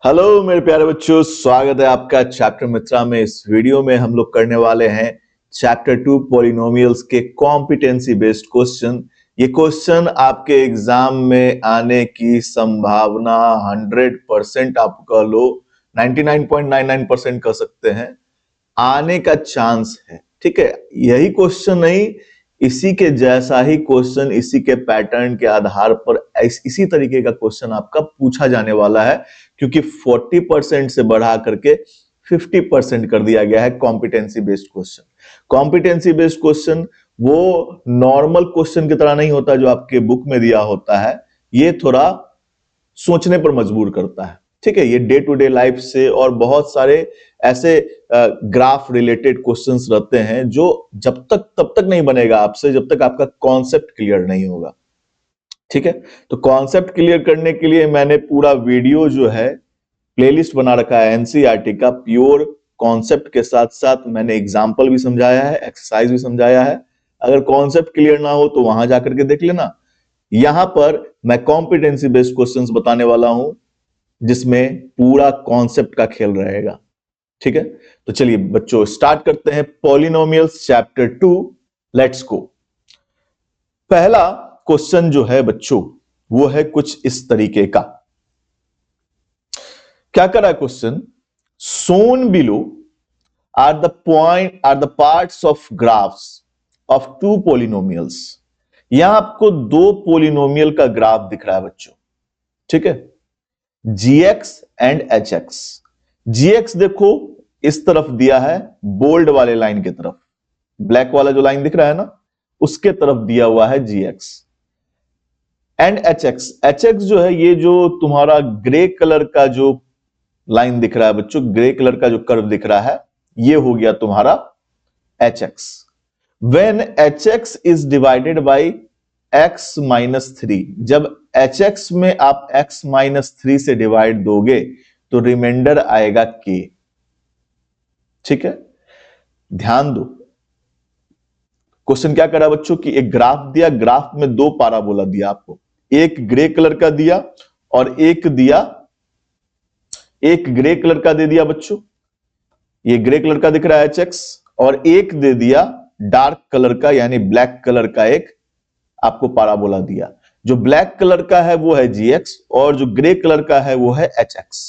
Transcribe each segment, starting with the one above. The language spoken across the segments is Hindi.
हेलो मेरे प्यारे बच्चों, स्वागत है आपका चैप्टर मित्रा में। इस वीडियो में हम लोग करने वाले हैं चैप्टर 2 पॉलिनोमियल्स के कॉम्पिटेंसी बेस्ड क्वेश्चन। ये क्वेश्चन आपके एग्जाम में आने की संभावना 100% आप कह लो 99.99% कह सकते हैं, आने का चांस है। ठीक है, यही क्वेश्चन नहीं, इसी के जैसा ही क्वेश्चन, इसी के पैटर्न के आधार पर इसी तरीके का क्वेश्चन आपका पूछा जाने वाला है, क्योंकि 40% से बढ़ा करके 50% कर दिया गया है competency based question. Competency based question वो नॉर्मल क्वेश्चन की तरह नहीं होता जो आपके बुक में दिया होता है, ये थोड़ा सोचने पर मजबूर करता है। ठीक है, ये डे टू डे लाइफ से और बहुत सारे ऐसे ग्राफ रिलेटेड क्वेश्चंस रहते हैं जो जब तक तब तक नहीं बनेगा आपसे जब तक आपका कॉन्सेप्ट क्लियर नहीं होगा। ठीक है, तो कॉन्सेप्ट क्लियर करने के लिए मैंने पूरा वीडियो जो है प्लेलिस्ट बना रखा है एनसीईआरटी का। प्योर कॉन्सेप्ट के साथ साथ मैंने एग्जाम्पल भी समझाया है, एक्सरसाइज भी समझाया है। अगर कॉन्सेप्ट क्लियर ना हो तो वहां जाकर के देख लेना। यहां पर मैं कॉम्पिटेंसी बेस्ड क्वेश्चंस बताने वाला हूं जिसमें पूरा कॉन्सेप्ट का खेल रहेगा। ठीक है, तो चलिए बच्चों स्टार्ट करते हैं पॉलिनोमियल्स चैप्टर 2। Let's go. पहला क्वेश्चन जो है बच्चों वो है कुछ इस तरीके का। क्या कर रहा है question? Shown below are the parts of graphs of two polynomials. यहां आपको दो पॉलिनोमियल का ग्राफ दिख रहा है बच्चों। ठीक है, gx एंड hx। gx देखो इस तरफ दिया है, बोल्ड वाले लाइन की तरफ, ब्लैक वाला जो लाइन दिख रहा है ना, उसके तरफ दिया हुआ है gx। एंड hx जो है ये जो तुम्हारा ग्रे कलर का जो लाइन दिख रहा है बच्चों, ग्रे कलर का जो कर्व दिख रहा है, ये हो गया तुम्हारा hx। When hx is divided by x minus 3, जब hx में आप x माइनस 3 से डिवाइड दोगे तो रिमाइंडर आएगा k। ठीक है, ध्यान दो क्वेश्चन क्या करा बच्चों कि एक ग्राफ दिया, ग्राफ में दो पाराबोला दिया आपको, एक ग्रे कलर का दिया और एक ग्रे कलर का दे दिया बच्चों, ये ग्रे कलर का दिख रहा है hx, और एक दे दिया डार्क कलर का यानी ब्लैक कलर का एक आपको पाराबोला दिया। जो ब्लैक कलर का है वो है gx और जो ग्रे कलर का है वो है hx।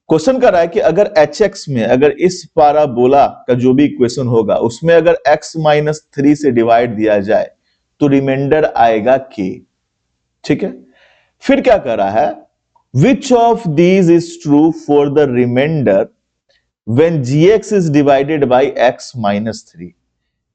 क्वेश्चन कर रहा है कि अगर hx में, अगर इस पाराबोला का जो भी इक्वेशन होगा उसमें अगर x माइनस 3 से डिवाइड दिया जाए तो रिमाइंडर आएगा k। ठीक है, फिर क्या कर रहा है, which of these is true for the remainder when gx is divided by x minus 3।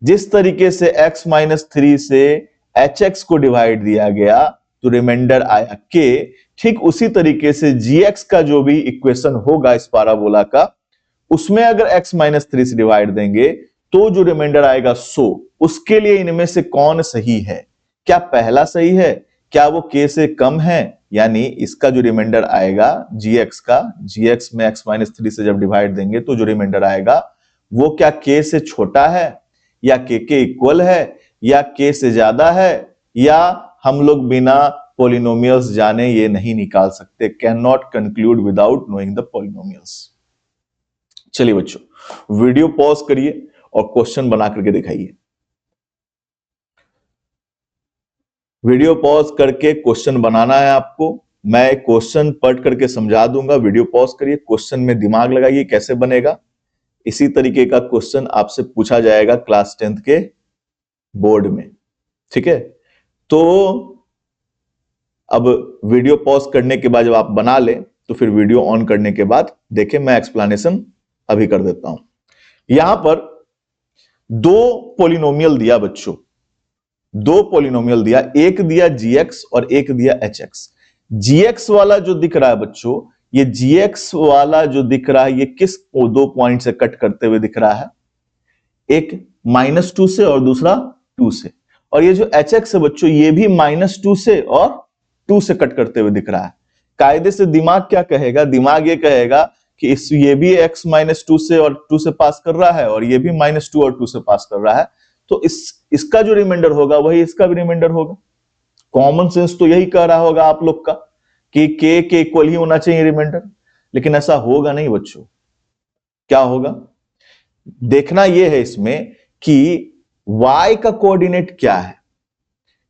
जिस तरीके से x माइनस 3 से hx को डिवाइड दिया गया तो रिमाइंडर आया k, ठीक उसी तरीके से gx का जो भी इक्वेशन होगा इस पाराबोला का, उसमें अगर x माइनस 3 से डिवाइड देंगे तो जो रिमाइंडर आएगा 100। उसके लिए इनमें से कौन सही है? क्या पहला सही है? क्या वो k से कम है? यानी इसका जो रिमाइंडर आएगा gx का, gx में x माइनस 3 से जब डिवाइड देंगे तो जो रिमाइंडर आएगा वो क्या k से छोटा है, या k के इक्वल है, या k से ज्यादा है, या हम लोग बिना पॉलिनोमियल्स जाने ये नहीं निकाल सकते। Can not conclude without knowing the polynomials. चलिए बच्चों वीडियो पॉज करिए और क्वेश्चन बना करके दिखाइए। वीडियो पॉज करके क्वेश्चन बनाना है आपको। मैं क्वेश्चन पढ़ करके समझा दूंगा, वीडियो पॉज करिए, क्वेश्चन में दिमाग लगाइए कैसे बनेगा। इसी तरीके का क्वेश्चन आपसे पूछा जाएगा क्लास 10th के बोर्ड में। ठीक है, तो अब वीडियो पॉज करने के बाद जब आप बना ले तो फिर वीडियो ऑन करने के बाद देखें, मैं एक्सप्लेनेशन अभी कर देता हूं। यहां पर दो पॉलिनोमियल दिया बच्चों, दो पॉलिनोमियल दिया, एक दिया gx और एक दिया hx। gx वाला जो दिख रहा है बच्चों, ये gx वाला जो दिख रहा है ये किस दो पॉइंट से कट करते हुए दिख रहा है? एक -2 से और दूसरा 2 से। और ये जो hx है बच्चों ये भी -2 से और 2 से कट करते हुए दिख रहा है। कायदे से दिमाग क्या कहेगा? दिमाग ये कहेगा कि ये भी x -2 से और 2 से पास कर रहा है और ये भी -2 और 2 से पास कर रहा है, तो इसका जो रिमाइंडर होगा वही इसका भी रिमाइंडर होगा। कॉमन सेंस तो यही कह रहा होगा आप लोग का कि के इक्वल ही होना चाहिए रिमाइंडर, लेकिन ऐसा होगा नहीं बच्चों। क्या होगा, देखना यह है इसमें कि y का कोऑर्डिनेट क्या है।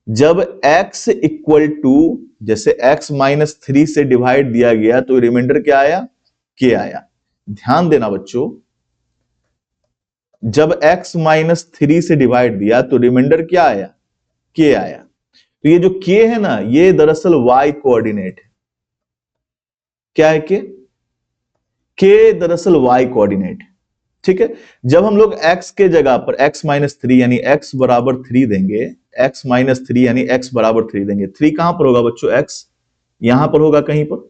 जब x इक्वल टू, जैसे x माइनस 3 से डिवाइड दिया गया तो रिमाइंडर क्या आया, k आया। ध्यान देना बच्चों, जब x माइनस 3 से डिवाइड दिया तो रिमाइंडर क्या आया, k आया। तो ये जो k है ना, ये दरअसल y कोऑर्डिनेट है। क्या है k दरअसल y कोऑर्डिनेट है। ठीक है, जब हम लोग x के जगह पर x माइनस 3 यानी x बराबर 3 देंगे, x माइनस 3 यानी x बराबर 3 देंगे, 3 कहां पर होगा बच्चों, x यहां पर होगा कहीं पर।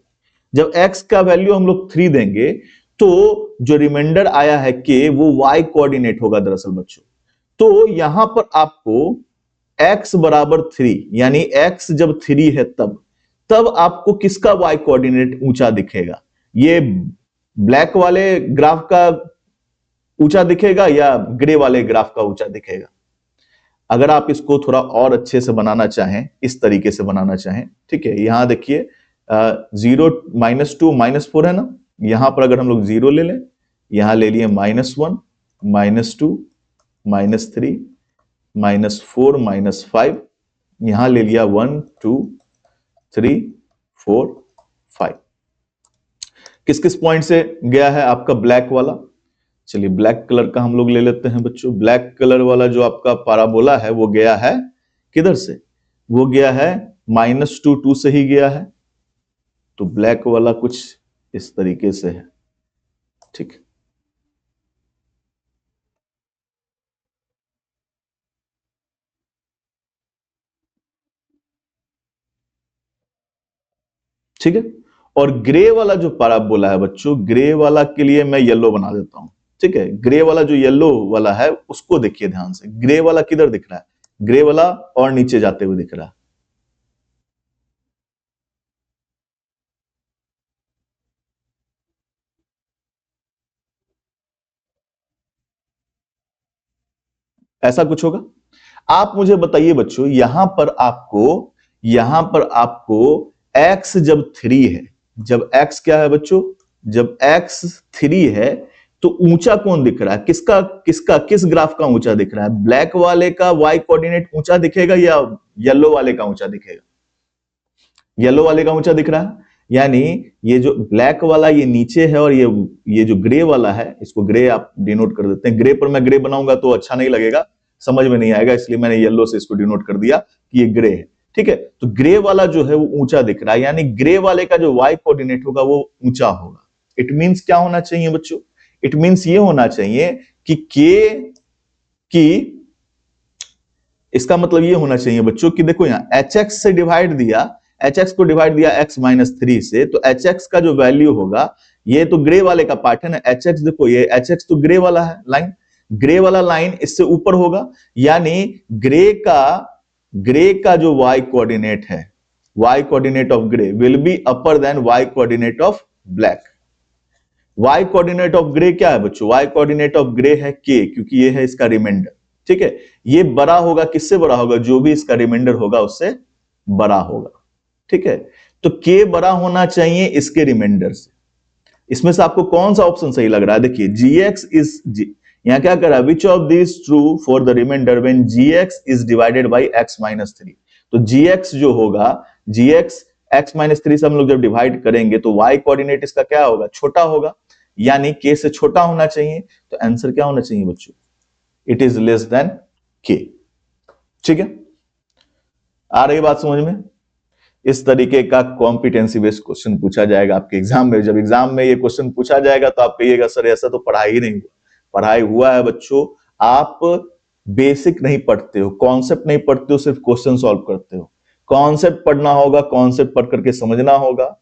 जब x का वैल्यू हम लोग 3 देंगे तो जो रिमाइंडर आया है k, वो y कोऑर्डिनेट होगा दरअसल बच्चों। तो यहां पर आपको x बराबर 3 यानी x जब 3 है तब आपको किसका y कोऑर्डिनेट ऊंचा दिखेगा, ये ब्लैक वाले ग्राफ का ऊंचा दिखेगा या ग्रे वाले ग्राफ का ऊंचा दिखेगा। अगर आप इसको थोड़ा और अच्छे से बनाना चाहें, इस तरीके से बनाना चाहें, ठीक है, यहां देखिए 0 -2 -4 है ना, यहां पर अगर हम लोग 0 ले लें, यहां ले लिए -1 -2 -3 -4 -5, यहां ले लिया 1 2 3 4 5। किस किस पॉइंट से गया है आपका ब्लैक वाला, चलिए ब्लैक कलर का हम लोग ले लेते हैं बच्चों। ब्लैक कलर वाला जो आपका पाराबोला है वो गया है किधर से, वो गया है -2 2 से ही गया है। तो ब्लैक वाला कुछ इस तरीके से है, ठीक। ठीक है, और ग्रे वाला जो पाराबोला है बच्चों, ग्रे वाला के लिए मैं येलो बना देता हूं। ठीक है, ग्रे वाला जो येलो वाला है उसको देखिए ध्यान से, ग्रे वाला किधर दिख रहा है, ग्रे वाला और नीचे जाते हुए दिख रहा है। ऐसा कुछ होगा। आप मुझे बताइए बच्चों, यहां पर आपको x जब 3 है, जब x क्या है बच्चों, जब x 3 है तो ऊंचा कौन दिख रहा है, किस ग्राफ का ऊंचा दिख रहा है, ब्लैक वाले का y कोऑर्डिनेट ऊंचा दिखेगा या येलो वाले का ऊंचा दिखेगा, येलो वाले का ऊंचा दिख रहा है। यानी ये जो ब्लैक वाला ये नीचे है और ये जो ग्रे वाला है, इसको ग्रे आप डिनोट कर देते हैं। ग्रे पर मैं ग्रे बनाऊंगा तो अच्छा नहीं लगेगा, समझ में नहीं आएगा, इसलिए मैंने येलो से इसको डिनोट कर दिया कि ये ग्रे है। ठीक है, तो ग्रे वाला जो है वो ऊंचा दिख रहा है, यानी ग्रे वाले का जो वाई कोऑर्डिनेट होगा वो ऊंचा होगा। इट मींस क्या होना चाहिए बच्चों, इट मींस ये होना चाहिए कि के की, इसका मतलब ये होना चाहिए बच्चों कि देखो यहां एच एक्स से डिवाइड दिया, एच एक्स को डिवाइड दिया एक्स माइनस 3 से, तो एच एक्स का जो वैल्यू होगा, ये तो ग्रे वाले का पार्ट है ना, एच एक्स देखो, ये एच एक्स तो ग्रे वाला है लाइन, ग्रे वाला लाइन इससे ऊपर होगा, यानी ग्रे का जो y कोऑर्डिनेट है, y coordinate of grey will be upper than y coordinate of black. y coordinate of grey क्या है बच्चों, y कोऑर्डिनेट ऑफ ग्रे है k, क्योंकि ये है इसका रिमाइंडर। ठीक है, ये बड़ा होगा, किससे बड़ा होगा, जो भी इसका रिमाइंडर होगा उससे बड़ा होगा। ठीक है, तो k बड़ा होना चाहिए इसके रिमाइंडर से। इसमें से आपको कौन सा ऑप्शन सही लग रहा है, देखिए gx इज, यहां क्या कर रहा है, which of this true for the remainder when gx is divided by x minus 3। तो gx जो होगा, gx x माइनस 3 से हम लोग जब डिवाइड करेंगे तो y कोऑर्डिनेट इसका क्या होगा, छोटा होगा, यानी k से छोटा होना चाहिए। तो आंसर क्या होना चाहिए बच्चों, it is less then k। ठीक है, आ रही बात समझ में। इस तरीके का कॉम्पिटेंसी बेस्ड क्वेश्चन पूछा जाएगा आपके एग्जाम में। जब एग्जाम में ये क्वेश्चन पूछा जाएगा तो आप कहिएगा सर ऐसा तो पढ़ाई ही नहीं हुआ। पढ़ाई हुआ है बच्चों, आप बेसिक नहीं पढ़ते हो, कॉन्सेप्ट नहीं पढ़ते हो, सिर्फ क्वेश्चन सॉल्व करते हो। कॉन्सेप्ट पढ़ना होगा, कॉन्सेप्ट पढ़ करके समझना होगा।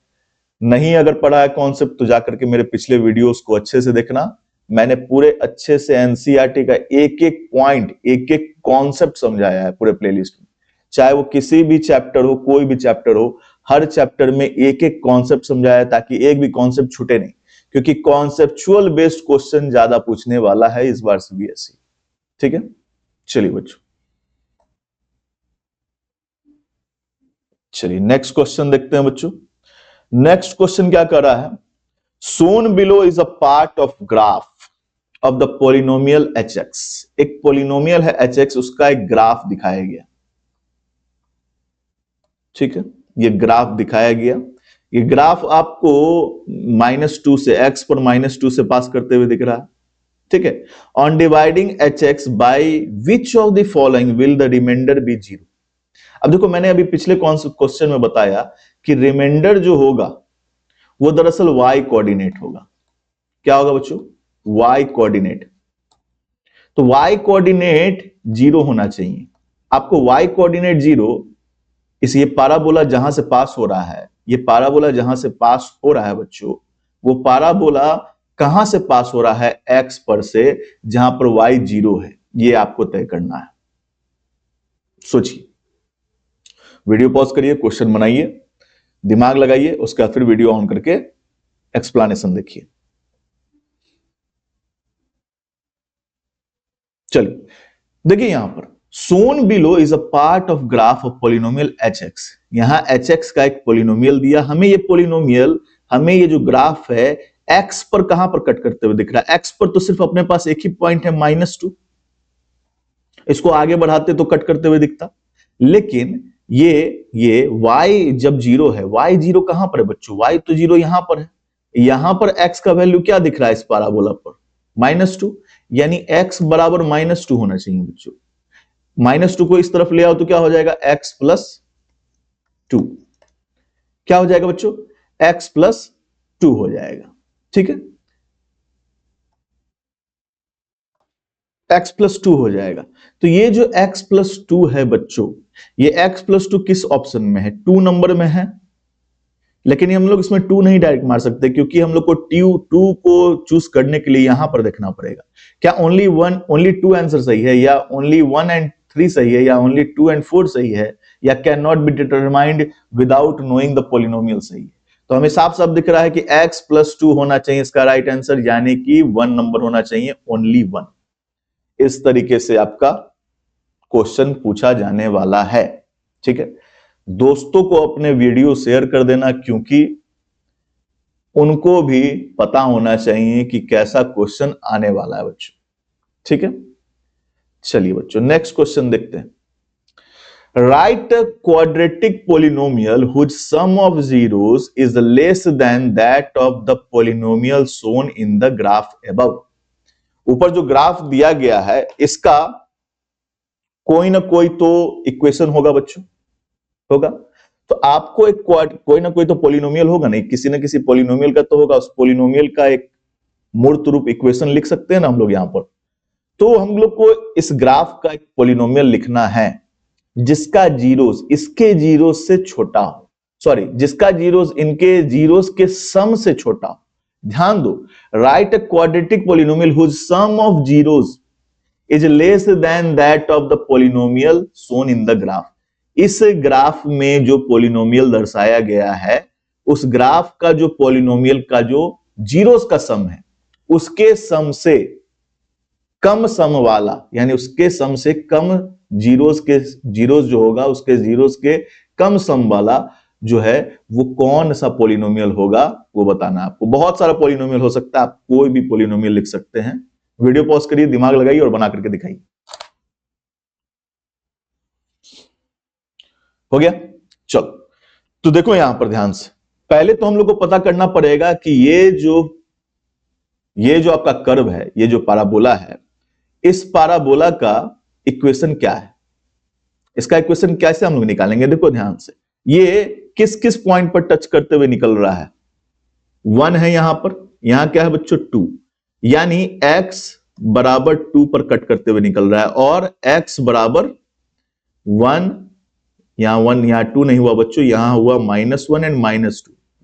नहीं अगर पढ़ा है कॉन्सेप्ट तो जाकर के मेरे पिछले वीडियोस को अच्छे से देखना, मैंने पूरे अच्छे से एनसीईआरटी का एक एक पॉइंट, एक एक कॉन्सेप्ट समझाया है पूरे प्लेलिस्ट में। चाहे वो किसी भी चैप्टर हो, कोई भी चैप्टर हो, हर चैप्टर में एक एक कॉन्सेप्ट समझाया है ताकि एक भी कॉन्सेप्ट छूटे नहीं, क्योंकि कॉन्सेप्चुअल बेस्ड क्वेश्चन ज्यादा पूछने वाला है इस बार सीबीएसई। ठीक है, चलिए बच्चों, चलिए नेक्स्ट क्वेश्चन देखते हैं बच्चों। नेक्स्ट क्वेश्चन क्या कर रहा है, shown below is a part of graph of the polynomial H x. एक पोलिनोमियल है एच एक्स, उसका एक ग्राफ दिखाया गया, ठीक है, ये ग्राफ दिखाया गया। ये ग्राफ आपको -2 से, x पर -2 से पास करते हुए दिख रहा है, ठीक है। On dividing H X by which of the following will the remainder be 0। अब देखो, मैंने अभी पिछले क्वेश्चन में बताया कि रिमाइंडर जो होगा वो दरअसल y कोऑर्डिनेट होगा। क्या होगा बच्चों? y coordinate. तो y कोऑर्डिनेट 0 होना चाहिए। आपको y कोऑर्डिनेट 0, इस ये पाराबोला जहां से पास हो रहा है, ये पाराबोला जहां से पास हो रहा है बच्चों, वो पाराबोला कहां से पास हो रहा है? x पर से, जहां पर y 0 है। ये आपको तय करना है। सोचिए, वीडियो पॉज करिए, क्वेश्चन बनाइए, दिमाग लगाइए, उसके बाद फिर वीडियो ऑन करके एक्सप्लेनेशन देखिए। चलिए देखिए, यहां पर सोन below is a part of graph of polynomial H x. यहां एच एक्स का एक पोलिनोमियल दिया हमें। ये पोलिनोमियल, हमें ये जो ग्राफ है एक्स पर कहां पर कट करते हुए दिख रहा है? एक्स पर तो सिर्फ अपने पास एक ही पॉइंट है -2, इसको आगे बढ़ाते तो कट करते हुए दिखता। लेकिन ये y जब 0 है, y 0 कहां पर है बच्चों? y तो 0 यहां पर है। यहां पर x का वैल्यू क्या दिख रहा है इस पाराबोला पर? -2, यानी x बराबर -2 होना चाहिए बच्चों। -2 को इस तरफ ले आओ तो क्या हो जाएगा? x plus 2। क्या हो जाएगा बच्चों? x प्लस 2 हो जाएगा, ठीक है, x प्लस 2 हो जाएगा। तो ये जो x प्लस 2 है बच्चों, ये x प्लस 2 किस ऑप्शन में है? 2 नंबर में है। लेकिन हम लोग इसमें 2 नहीं डायरेक्ट मार सकते, क्योंकि हम लोग को 2 को चूज करने के लिए यहां पर देखना पड़ेगा, क्या ओनली 2 आंसर सही है, या ओनली 1 एंड 3 सही है, या ओनली 2 एंड 4 सही है, या can not be determined without knowing the polynomial सही है। तो हमें साफ साफ दिख रहा है कि x प्लस 2 होना चाहिए इसका राइट आंसर, यानी कि 1 नंबर होना चाहिए, ओनली 1। इस तरीके से आपका क्वेश्चन पूछा जाने वाला है, ठीक है। दोस्तों को अपने वीडियो शेयर कर देना, क्योंकि उनको भी पता होना चाहिए कि कैसा क्वेश्चन आने वाला है बच्चों, ठीक है। चलिए बच्चों, नेक्स्ट क्वेश्चन देखते हैं। Write quadratic polynomial whose sum of zeros is less than that of the polynomial shown in the graph above. ऊपर जो ग्राफ दिया गया है, इसका कोई ना कोई तो इक्वेशन होगा बच्चों, होगा। तो आपको एक कोई ना कोई तो पोलिनोमियल होगा, नहीं किसी ना किसी पोलिनोमियल का तो होगा। उस पोलिनोमियल का एक मूर्त रूप इक्वेशन लिख सकते हैं ना हम लोग यहां पर। तो हम लोग को इस ग्राफ का एक पोलिनोमियल लिखना है जिसका जीरोस इसके जीरोस से छोटा हो, सॉरी, जिसका जीरोस इनके जीरोस के सम से छोटा हो। ध्यान दो, write a quadratic polynomial whose sum of zeros is less than that of the polynomial shown in the graph. इस ग्राफ में जो पोलिनोमियल दर्शाया गया है, उस ग्राफ का जो पोलिनोमियल का जो जीरोस का सम है, उसके सम से कम सम वाला, यानी उसके सम से कम जीरोस जो होगा, उसके जीरोस के कम सम वाला जो है वो कौन सा पोलिनोमियल होगा, वो बताना है आपको। बहुत सारा पोलिनोमियल हो सकता है, आप कोई भी पोलिनोमियल लिख सकते हैं। वीडियो पॉज करिए, दिमाग लगाइए और बना करके दिखाइए। हो गया? चलो, तो देखो यहां पर ध्यान से, पहले तो हम लोग को पता करना पड़ेगा कि ये जो आपका कर्व है, ये जो पाराबोला है, इस पाराबोला का इक्वेशन क्या है? इसका इक्वेशन कैसे हम लोग निकालेंगे? देखो ध्यान से, ये किस किस पॉइंट पर टच करते हुए निकल रहा है? 1 है यहां पर, यहां क्या है बच्चों? 2, यानी x बराबर 2 पर कट करते हुए निकल रहा है, और x बराबर 1, यहां 1, यहां 2 नहीं हुआ बच्चों, यहां हुआ -1 एंड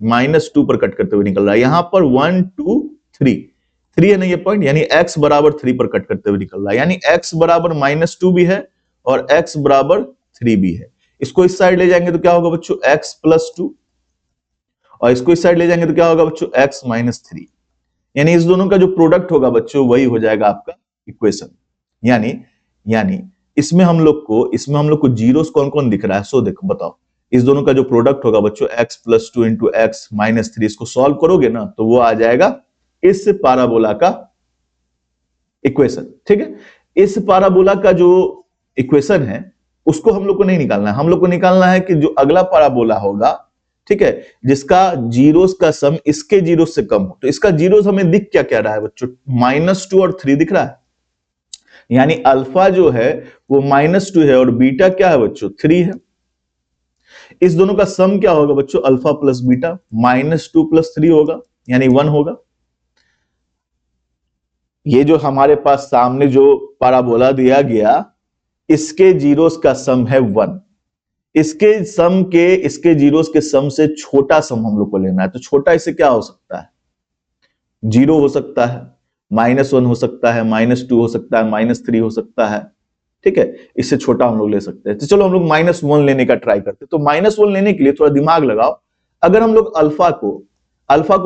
-2 पर कट करते हुए निकल रहा है। यहां पर 1 2 3 है ना ये पॉइंट, यानी x बराबर 3 पर कट करते हुए निकल रहा है, यानी x बराबर -2 भी है और x बराबर 3 भी है। इसको इस साइड ले जाएंगे तो क्या होगा बच्चों? x प्लस 2, और इसको इस साइड ले जाएंगे तो क्या होगा बच्चों? x minus 3। यानी इस दोनों का जो प्रोडक्ट होगा बच्चों, वही हो जाएगा आपका इक्वेशन। यानी इसमें हम लोग को जीरोस कौन कौन दिख रहा है? सो देखो, बताओ, इस दोनों का जो प्रोडक्ट होगा बच्चों x plus 2 into x minus 3, इसको सॉल्व करोगे ना तो वो आ जाएगा इस पाराबोला का इक्वेशन। ठीक है, इस पाराबोला का जो इक्वेशन है उसको हम लोग को नहीं निकालना है, हम लोग को निकालना है कि जो अगला पाराबोला होगा, ठीक है, जिसका जीरोस का सम इसके जीरोस से कम हो। तो इसका जीरोस हमें दिख क्या क्या रहा है बच्चों, -2 और 3 दिख रहा है, यानी अल्फा जो है वो -2 है और बीटा क्या है बच्चों 3 है। इस दोनों का सम क्या होगा बच्चों, अल्फा प्लस बीटा, -2 प्लस 3 होगा यानी 1 होगा। ये जो हमारे पास सामने जो पाराबोला दिया गया इसके जीरोस का सम है 1, इसके सम के इसके जीरोस के सम से छोटा सम हम लोग को लेना है। तो छोटा इससे क्या हो सकता है, 0 हो सकता है, -1 हो सकता है, -2 हो सकता है, -3 हो सकता है। ठीक है, इससे छोटा हम लोग ले सकते हैं। तो चलो हम लोग -1 लेने का ट्राई करते हैं। तो -1 लेने के लिए थोड़ा दिमाग लगाओ। अगर हम लोग अल्फा को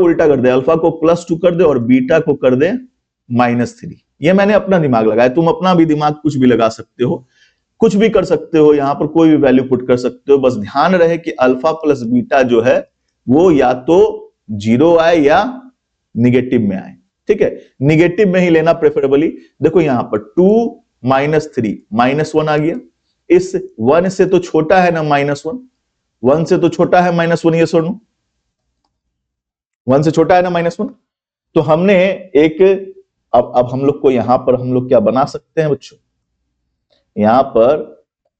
उल्टा कर दे, अल्फा को +2 कर दे और बीटा को कर दे -3, ये मैंने अपना दिमाग लगाया, तुम अपना भी दिमाग कुछ भी लगा सकते हो, कुछ भी कर सकते हो, यहां पर कोई भी वैल्यू पुट कर सकते हो। बस ध्यान रहे कि अल्फा प्लस बीटा जो है वो या तो 0 आए या निगेटिव में आए। ठीक है, निगेटिव में ही लेना प्रेफरेबली। देखो यहां पर 2 -3 -1 आ गया, इस 1 से तो छोटा है ना -1, 1 से तो छोटा है -1, ये सुनो 1 से छोटा है ना -1। तो हमने एक अब हम लोग को यहां पर हम लोग क्या बना सकते हैं बच्चों, यहां पर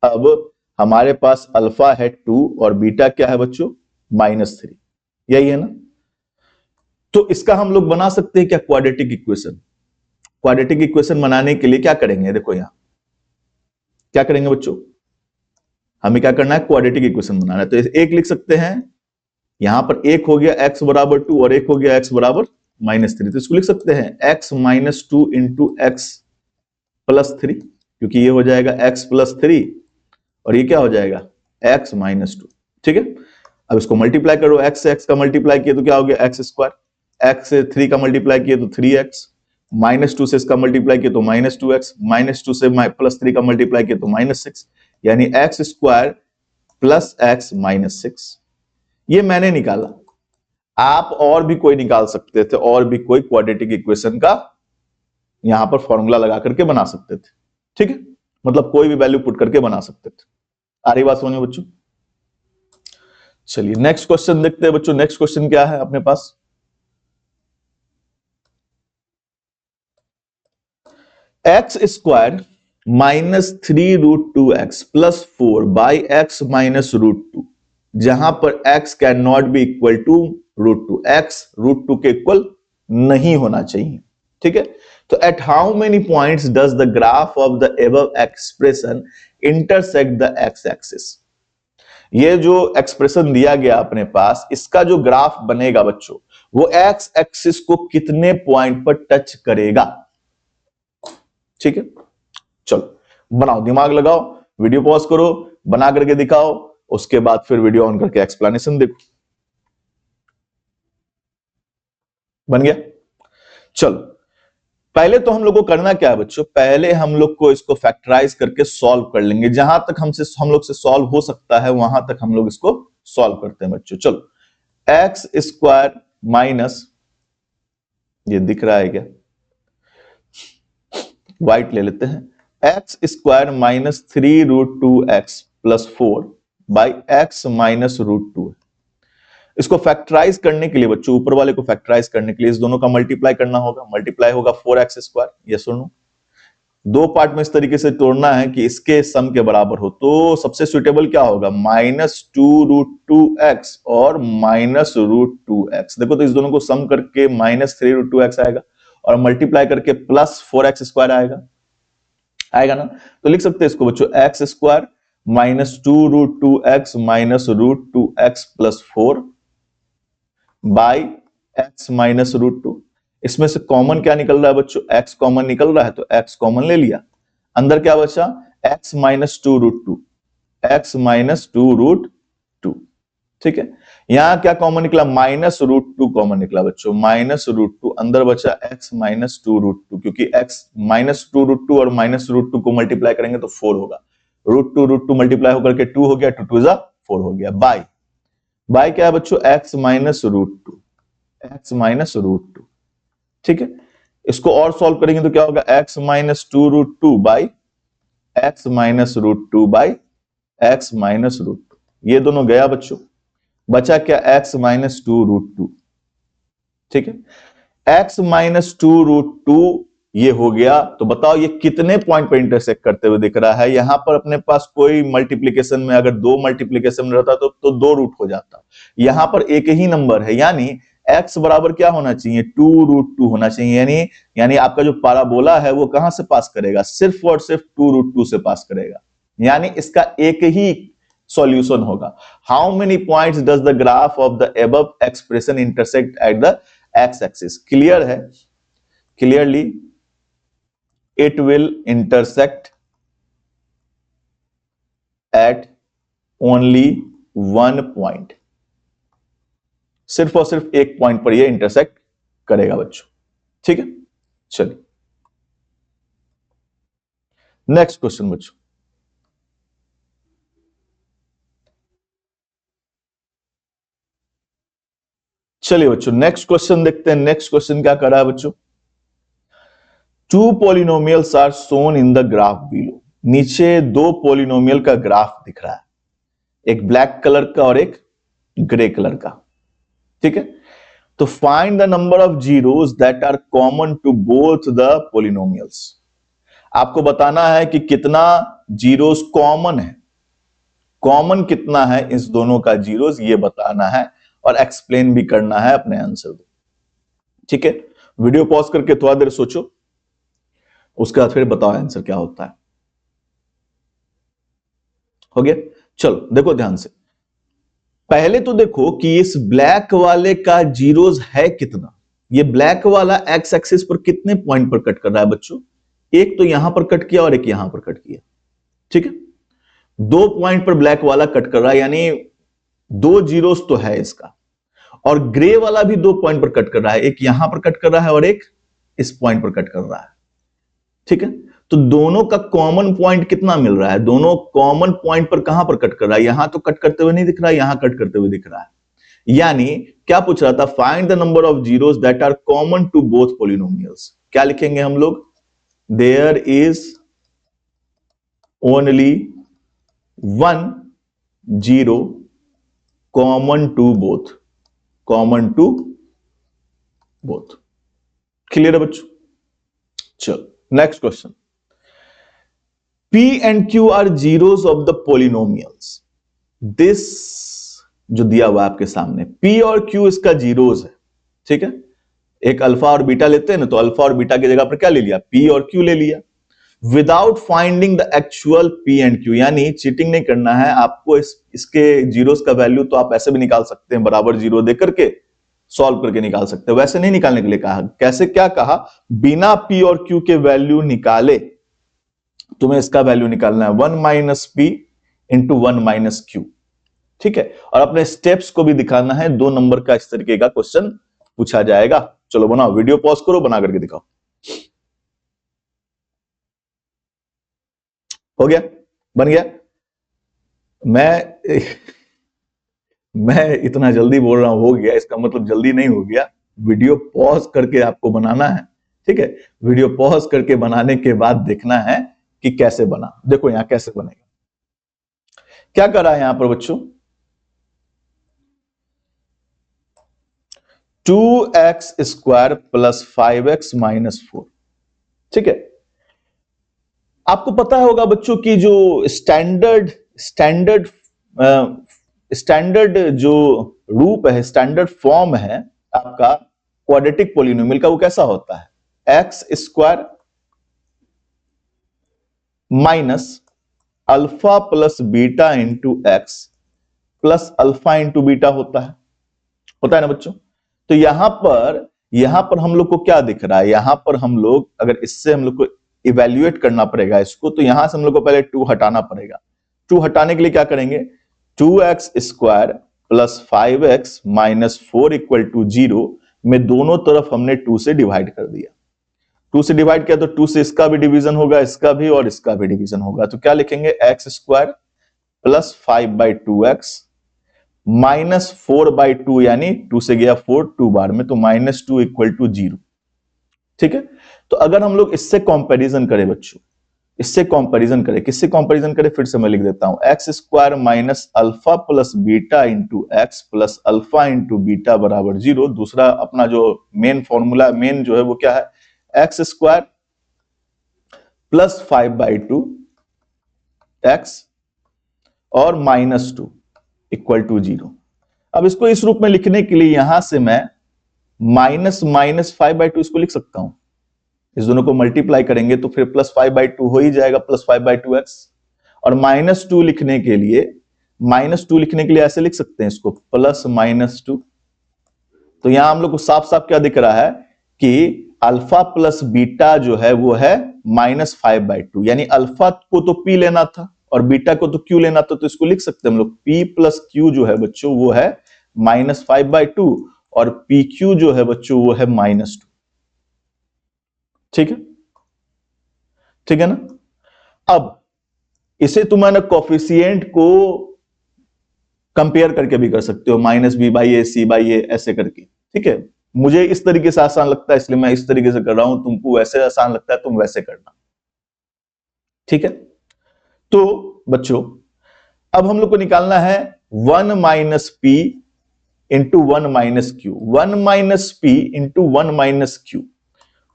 अब हमारे पास अल्फा है 2 और बीटा क्या है बच्चों -3, यही है ना। तो इसका हम लोग बना सकते हैं क्या, क्वाड्रेटिक इक्वेशन। क्वाड्रेटिक इक्वेशन बनाने के लिए क्या करेंगे, देखो यहां क्या करेंगे बच्चों, हमें क्या करना है, क्वाड्रेटिक इक्वेशन बनाना है। तो एक लिख सकते हैं, यहां पर एक हो गया x बराबर 2 और एक हो गया x बराबर -3। तो इसको लिख सकते हैं x -2 इंटू एक्स प्लस 3, क्योंकि ये हो जाएगा x प्लस 3 और ये क्या हो जाएगा x -2। ठीक है, अब इसको मल्टीप्लाई करो, x से x का मल्टीप्लाई किया तो क्या हो गया x², x से 3 का मल्टीप्लाई किया तो 3x, -2 से इसका मल्टीप्लाई किया तो -2x, -2 से +3 का मल्टीप्लाई किया तो -6, यानी x² प्लस x -6। ये मैंने निकाला, आप और भी कोई निकाल सकते थे, और भी कोई क्वाड्रेटिक इक्वेशन का यहां पर फॉर्मूला लगा करके बना सकते थे। ठीक है, मतलब कोई भी वैल्यू पुट करके बना सकते थे। आ रही बात समझ में बच्चों। चलिए नेक्स्ट क्वेश्चन देखते हैं बच्चों। नेक्स्ट क्वेश्चन क्या है अपने पास, x² -3√2x plus 4 by x -√2, जहां पर x can not be equal to √2, x √2 के इक्वल नहीं होना चाहिए। ठीक है, तो at how many points does the graph of the above expression intersect the x axis. ये जो एक्सप्रेशन दिया गया अपने पास, इसका जो ग्राफ बनेगा बच्चों वो x एक्सिस को कितने पॉइंट पर टच करेगा। ठीक है, चलो बनाओ, दिमाग लगाओ, वीडियो पॉज करो, बना करके दिखाओ, उसके बाद फिर वीडियो ऑन करके एक्सप्लेनेशन देखो। बन गया, चलो पहले तो हम लोग को करना क्या है बच्चों, पहले हम लोग को इसको फैक्टराइज करके सॉल्व कर लेंगे, जहां तक हम लोग से सॉल्व हो सकता है वहां तक हम लोग इसको सॉल्व करते हैं बच्चों। चलो x² माइनस, ये दिख रहा है क्या, व्हाइट ले लेते हैं, x² -3√2x plus 4 by x -√2। इसको फैक्टराइज करने के लिए बच्चों, ऊपर वाले को फैक्टराइज करने के लिए इस दोनों का मल्टीप्लाई करना होगा, मल्टीप्लाई होगा 4x²। ये सुनो, दो पार्ट में इस तरीके से तोड़ना है कि इसके सम के बराबर हो। तो सबसे सुटेबल क्या होगा, -2√2x और -√2x। देखो तो इस दोनों को सम करके -3√2x आएगा और मल्टीप्लाई करके +4x² आएगा ना। तो लिख सकते हैं इसको बच्चों x² -2√2x -√2x plus 4 by x -√2। इसमें से कॉमन क्या निकल रहा है बच्चों, x कॉमन निकल रहा है तो x कॉमन ले लिया, अंदर क्या बचा x -2√2, x -2√2। ठीक है, यहां क्या कॉमन निकला, -√2 कॉमन निकला बच्चों, -√2, अंदर बचा x -2√2, क्योंकि x -2√2 और -√2 को मल्टीप्लाई करेंगे तो 4 होगा, √2 √2 मल्टीप्लाई होकर के 2 हो गया, 2 2 जा 4 हो गया। बाय क्या है बच्चों, x minus root two, X minus root two. ठीक है, इसको और सॉल्व करेंगे तो क्या होगा, x minus two root two by X minus root two by X minus root two. ये दोनों गया बच्चों, बचा क्या, x minus two root two. ठीक है, x minus two root two ये हो गया। तो बताओ ये कितने पॉइंट पर इंटरसेक्ट करते हुए दिख रहा है। यहां पर अपने पास कोई मल्टीप्लीकेशन में अगर दो मल्टीप्लीकेशन में रहता तो दो रूट हो जाता। यहां पर एक ही नंबर है, यानी x बराबर क्या होना चाहिए, टू रूट टू होना चाहिए। यानी आपका जो पाराबोला है वो कहां से पास करेगा, सिर्फ और सिर्फ टू रूट टू से पास करेगा। यानी इसका एक ही सॉल्यूशन होगा। How many points does the graph of the above expression intersect at the X axis. Clear है, clearly it will intersect at only one point। सिर्फ और सिर्फ एक पॉइंट पर ये इंटरसेक्ट करेगा बच्चों। ठीक है, चलिए नेक्स्ट क्वेश्चन बच्चों। चलिए बच्चों नेक्स्ट क्वेश्चन देखते हैं। नेक्स्ट क्वेश्चन क्या कर रहा है बच्चों, two polynomials are shown in the graph below. नीचे दो पॉलिनोमियल का ग्राफ दिख रहा है, एक ब्लैक कलर का और एक ग्रे कलर का। ठीक है, तो find the number of zeros that are common to both the polynomials. आपको बताना है कि कितना जीरोस कॉमन है, कॉमन कितना है इस दोनों का जीरोस, ये बताना है और एक्सप्लेन भी करना है अपने आंसर को। ठीक है, वीडियो पॉज करके थोड़ा देर सोचो, उसके बाद फिर बताओ आंसर क्या होता है। हो गया, चलो देखो ध्यान से। पहले तो देखो कि इस ब्लैक वाले का जीरोस है कितना। ये ब्लैक वाला एक्स एक्सिस पर कितने पॉइंट पर कट कर रहा है बच्चों, एक तो यहां पर कट किया और एक यहां पर कट किया। ठीक है, दो पॉइंट पर ब्लैक वाला कट कर रहा है, यानी दो जीरोस तो है इसका। और ग्रे वाला भी दो पॉइंट पर कट कर रहा है, एक यहां पर कट कर रहा है और एक इस पॉइंट पर कट कर रहा है। ठीक है, तो दोनों का कॉमन पॉइंट कितना मिल रहा है, दोनों कॉमन पॉइंट पर कहां पर कट कर रहा है, यहां तो कट करते हुए नहीं दिख रहा है, यहां कट करते हुए दिख रहा है। यानी क्या पूछ रहा था, find the number of zeros that are common to both polynomials. क्या लिखेंगे हम लोग, there is only one zero common to both, common to both. Clear है बच्चों, चलो next question. P and Q are zeros of the polynomials। This जो दिया हुआ आपके सामने, P और Q इसका जीरोस है। ठीक है, एक अल्फा और बीटा लेते हैं ना, तो अल्फा और बीटा की जगह पर क्या ले लिया, P और Q ले लिया। Without finding the actual P and Q, यानी चीटिंग नहीं करना है आपको। इसके जीरोस का वैल्यू तो आप ऐसे भी निकाल सकते हैं, बराबर जीरो दे करके सॉल्व करके निकाल सकते हैं। वैसे नहीं निकालने के लिए कहा, कैसे क्या कहा, बिना P और Q के वैल्यू निकाले तुम्हें इसका वैल्यू निकालना है, one minus P into one minus Q. ठीक है, और अपने स्टेप्स को भी दिखाना है। दो नंबर का इस तरीके का क्वेश्चन पूछा जाएगा। चलो बनाओ, वीडियो पॉज करो, बना करके दिखाओ। हो गया, बन गया। मैं इतना जल्दी बोल रहा हूं हो गया, इसका मतलब जल्दी नहीं हो गया। वीडियो पॉज करके आपको बनाना है। ठीक है, वीडियो पॉज करके बनाने के बाद देखना है कि कैसे बना। देखो यहां कैसे बनेगा, क्या कर रहा है यहां पर बच्चों, 2x square plus 5x minus 4। ठीक है, आपको पता होगा बच्चों की जो स्टैंडर्ड जो रूप है, स्टैंडर्ड फॉर्म है आपका क्वाड्रेटिक पॉलिनोमियल का, वो कैसा होता है, X square minus alpha plus beta into X plus alpha into beta होता है ना बच्चों। तो यहां पर हम लोग को क्या दिख रहा है, यहां पर हम लोग अगर इससे हम लोग को इवेल्युएट करना पड़ेगा इसको, तो यहां से हम लोग को पहले 2 हटाना पड़ेगा। 2 हटाने के लिए क्या करेंगे, 2x square plus 5x minus 4 equal to 0 में दोनों तरफ हमने 2 से डिवाइड कर दिया। 2 से डिवाइड किया तो 2 से इसका भी डिवीजन होगा, इसका भी और इसका भी डिवीजन होगा। तो क्या लिखेंगे, x square plus 5/2x minus 4/2 यानी 2 से गया 4 2 बार में, तो -2 इक्वल टू 0। ठीक है, तो अगर हम लोग इससे कंपैरिजन करें बच्चों, इससे कंपैरिजन करें, किससे कंपैरिजन करें, फिर से मैं लिख देता हूं, x square minus alpha plus beta into X plus alpha into beta बराबर 0। दूसरा अपना जो मेन फॉर्मूला मेन जो है वो क्या है, एक्स स्क्वायर प्लस 5/2 एक्स और -2 इक्वल टू 0। अब इसको इस रूप में लिखने के लिए यहां से मैं -5/2 इसको लिख सकता हूं, इस दोनों को मल्टीप्लाई करेंगे तो फिर प्लस 5/2 हो ही जाएगा, प्लस 5/2x। और -2 लिखने के लिए ऐसे लिख सकते हैं इसको, प्लस -2। तो यहां हम लोग को साफ साफ क्या दिख रहा है कि अल्फा प्लस बीटा जो है वो है -5/2, यानी अल्फा को तो p लेना था और बीटा को तो q लेना था, तो इसको लिख सकते हैं हम लोग p प्लस q जो है बच्चों वो है -5/2 और pq जो है बच्चों वो है -2। ठीक है, ठीक है ना। अब इसे तुम ना कोफिशिएंट को कंपेयर करके भी कर सकते हो, -b/a c/a ऐसे करके। ठीक है, मुझे इस तरीके से आसान लगता है इसलिए मैं इस तरीके से कर रहा हूं, तुमको वैसे आसान लगता है तुम वैसे करना। ठीक है, तो बच्चों अब हम लोग को निकालना है 1 minus p into 1 minus Q, 1 minus p into 1 minus Q,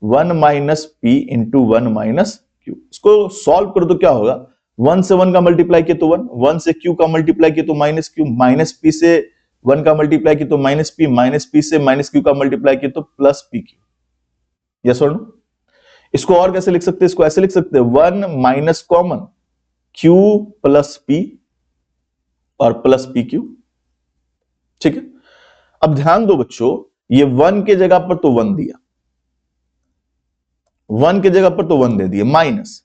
1 minus p into 1 minus Q. इसको सॉल्व करो तो क्या होगा, 1 से 1 का मल्टीप्लाई किया तो 1, 1 से q का मल्टीप्लाई किया तो माइनस क्यू, माइनस p से 1 का मल्टीप्लाई किया तो माइनस p, माइनस p से माइनस q का मल्टीप्लाई किया तो प्लस pq। यस और नो। इसको और कैसे लिख सकते हैं, इसको ऐसे लिख सकते हैं 1 minus common q plus p और प्लस pq। ठीक है, अब ध्यान दो बच्चों, ये 1 के जगह पर तो 1 दिया, 1 के जगह पर तो 1 दे दिए, माइनस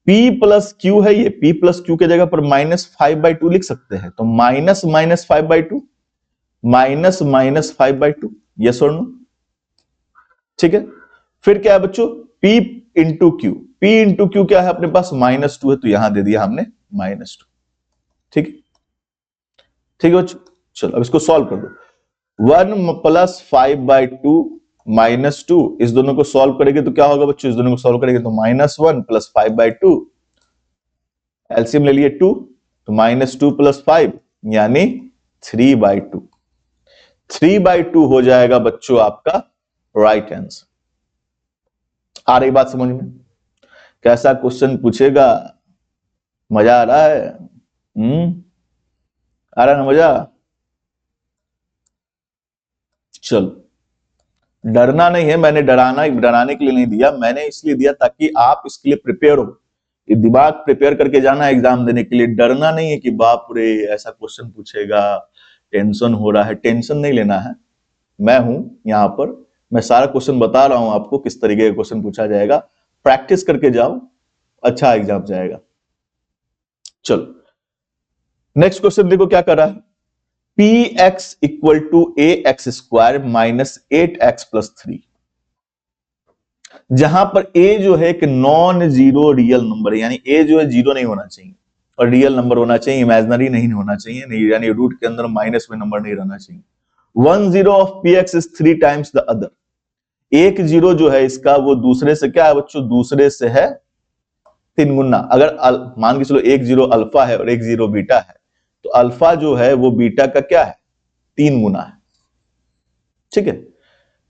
p प्लस q है, ये p प्लस q के जगह पर -5/2 लिख सकते हैं, तो -5/2 -5/2। यस और नो। ठीक है, फिर क्या है बच्चों, p into Q, p into Q क्या है अपने पास -2 है, तो यहां दे दिया हमने -2। ठीक है, ठीक है बच्चों, चलो अब इसको सॉल्व कर दो। 1 प्लस 5/2 -2, इस दोनों को सॉल्व करेंगे तो क्या होगा बच्चों, इस दोनों को सॉल्व करेंगे तो -1 प्लस 5/2, एलसीएम ले लिए 2, तो -2 प्लस 5 यानी 3/2। 3/2 हो जाएगा बच्चों आपका राइट आंसर। आ रही बात समझ में, कैसा क्वेश्चन पूछेगा, मजा आ रहा है, आ रहा है ना मजा। चलो, डरना नहीं है, मैंने डराने के लिए नहीं दिया, मैंने इसलिए दिया ताकि आप इसके लिए प्रिपेयर हो, ये दिमाग प्रिपेयर करके जाना है एग्जाम देने के लिए। डरना नहीं है कि बाप रे ऐसा क्वेश्चन पूछेगा, टेंशन हो रहा है, टेंशन नहीं लेना है। मैं हूं यहां पर, मैं सारा क्वेश्चन बता रहा हूं आपको किस तरीके का क्वेश्चन पूछा जाएगा, प्रैक्टिस करके जाओ, अच्छा एग्जाम जाएगा। चलो नेक्स्ट क्वेश्चन देखो क्या कर रहा है, px equal to ax square minus 8x plus 3, जहां पर a जो है एक नॉन जीरो रियल नंबर है, यानी a जो है जीरो नहीं होना चाहिए और रियल नंबर होना चाहिए, इमेजिनरी नहीं होना चाहिए, नहीं यानी रूट के अंदर माइनस में नंबर नहीं रहना चाहिए। 1 0 of px is 3 times the other, एक जीरो जो है इसका वो दूसरे से क्या है बच्चों, दूसरे से है 3 गुना। अगर मान के चलो एक जीरो अल्फा है और एक जीरो बीटा है, तो अल्फा जो है वो बीटा का क्या है, 3 गुना है। ठीक है,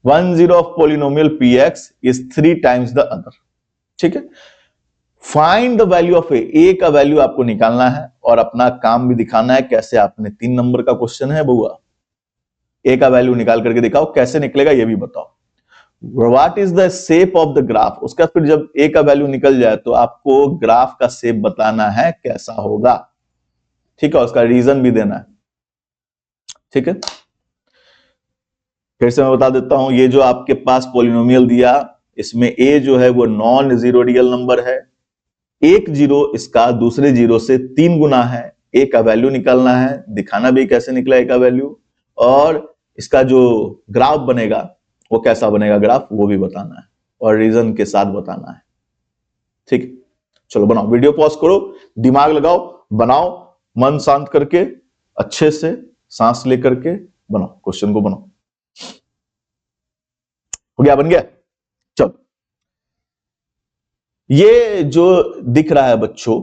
1 0 of polynomial px is 3 times the other. ठीक है, फाइंड द वैल्यू ऑफ ए का वैल्यू आपको निकालना है और अपना काम भी दिखाना है कैसे, आपने 3 नंबर का क्वेश्चन है बउआ, ए का वैल्यू निकाल करके दिखाओ, कैसे निकलेगा ये भी बताओ। What is the shape of the graph, उसका फिर जब ए का वैल्यू निकल जाए तो आपको ग्राफ का शेप बताना है कैसा होगा। ठीक है, उसका रीजन भी देना है। ठीक है, फिर से मैं बता देता हूं, ये जो आपके पास पॉलिनोमियल दिया, इसमें ए जो है वो नॉन जीरो रियल नंबर है, एक जीरो इसका दूसरे जीरो से 3 गुना है, ए का वैल्यू निकालना है, दिखाना भी कैसे निकला ए का वैल्यू, और इसका जो ग्राफ बनेगा वो कैसा बनेगा ग्राफ वो भी बताना है और रीजन के साथ बताना है। ठीक, चलो बनाओ, वीडियो पॉज करो, दिमाग लगाओ, बनाओ मन शांत करके अच्छे से सांस लेकर के बनाओ, क्वेश्चन को बनाओ। हो गया, बन गया? चलो, ये जो दिख रहा है बच्चों,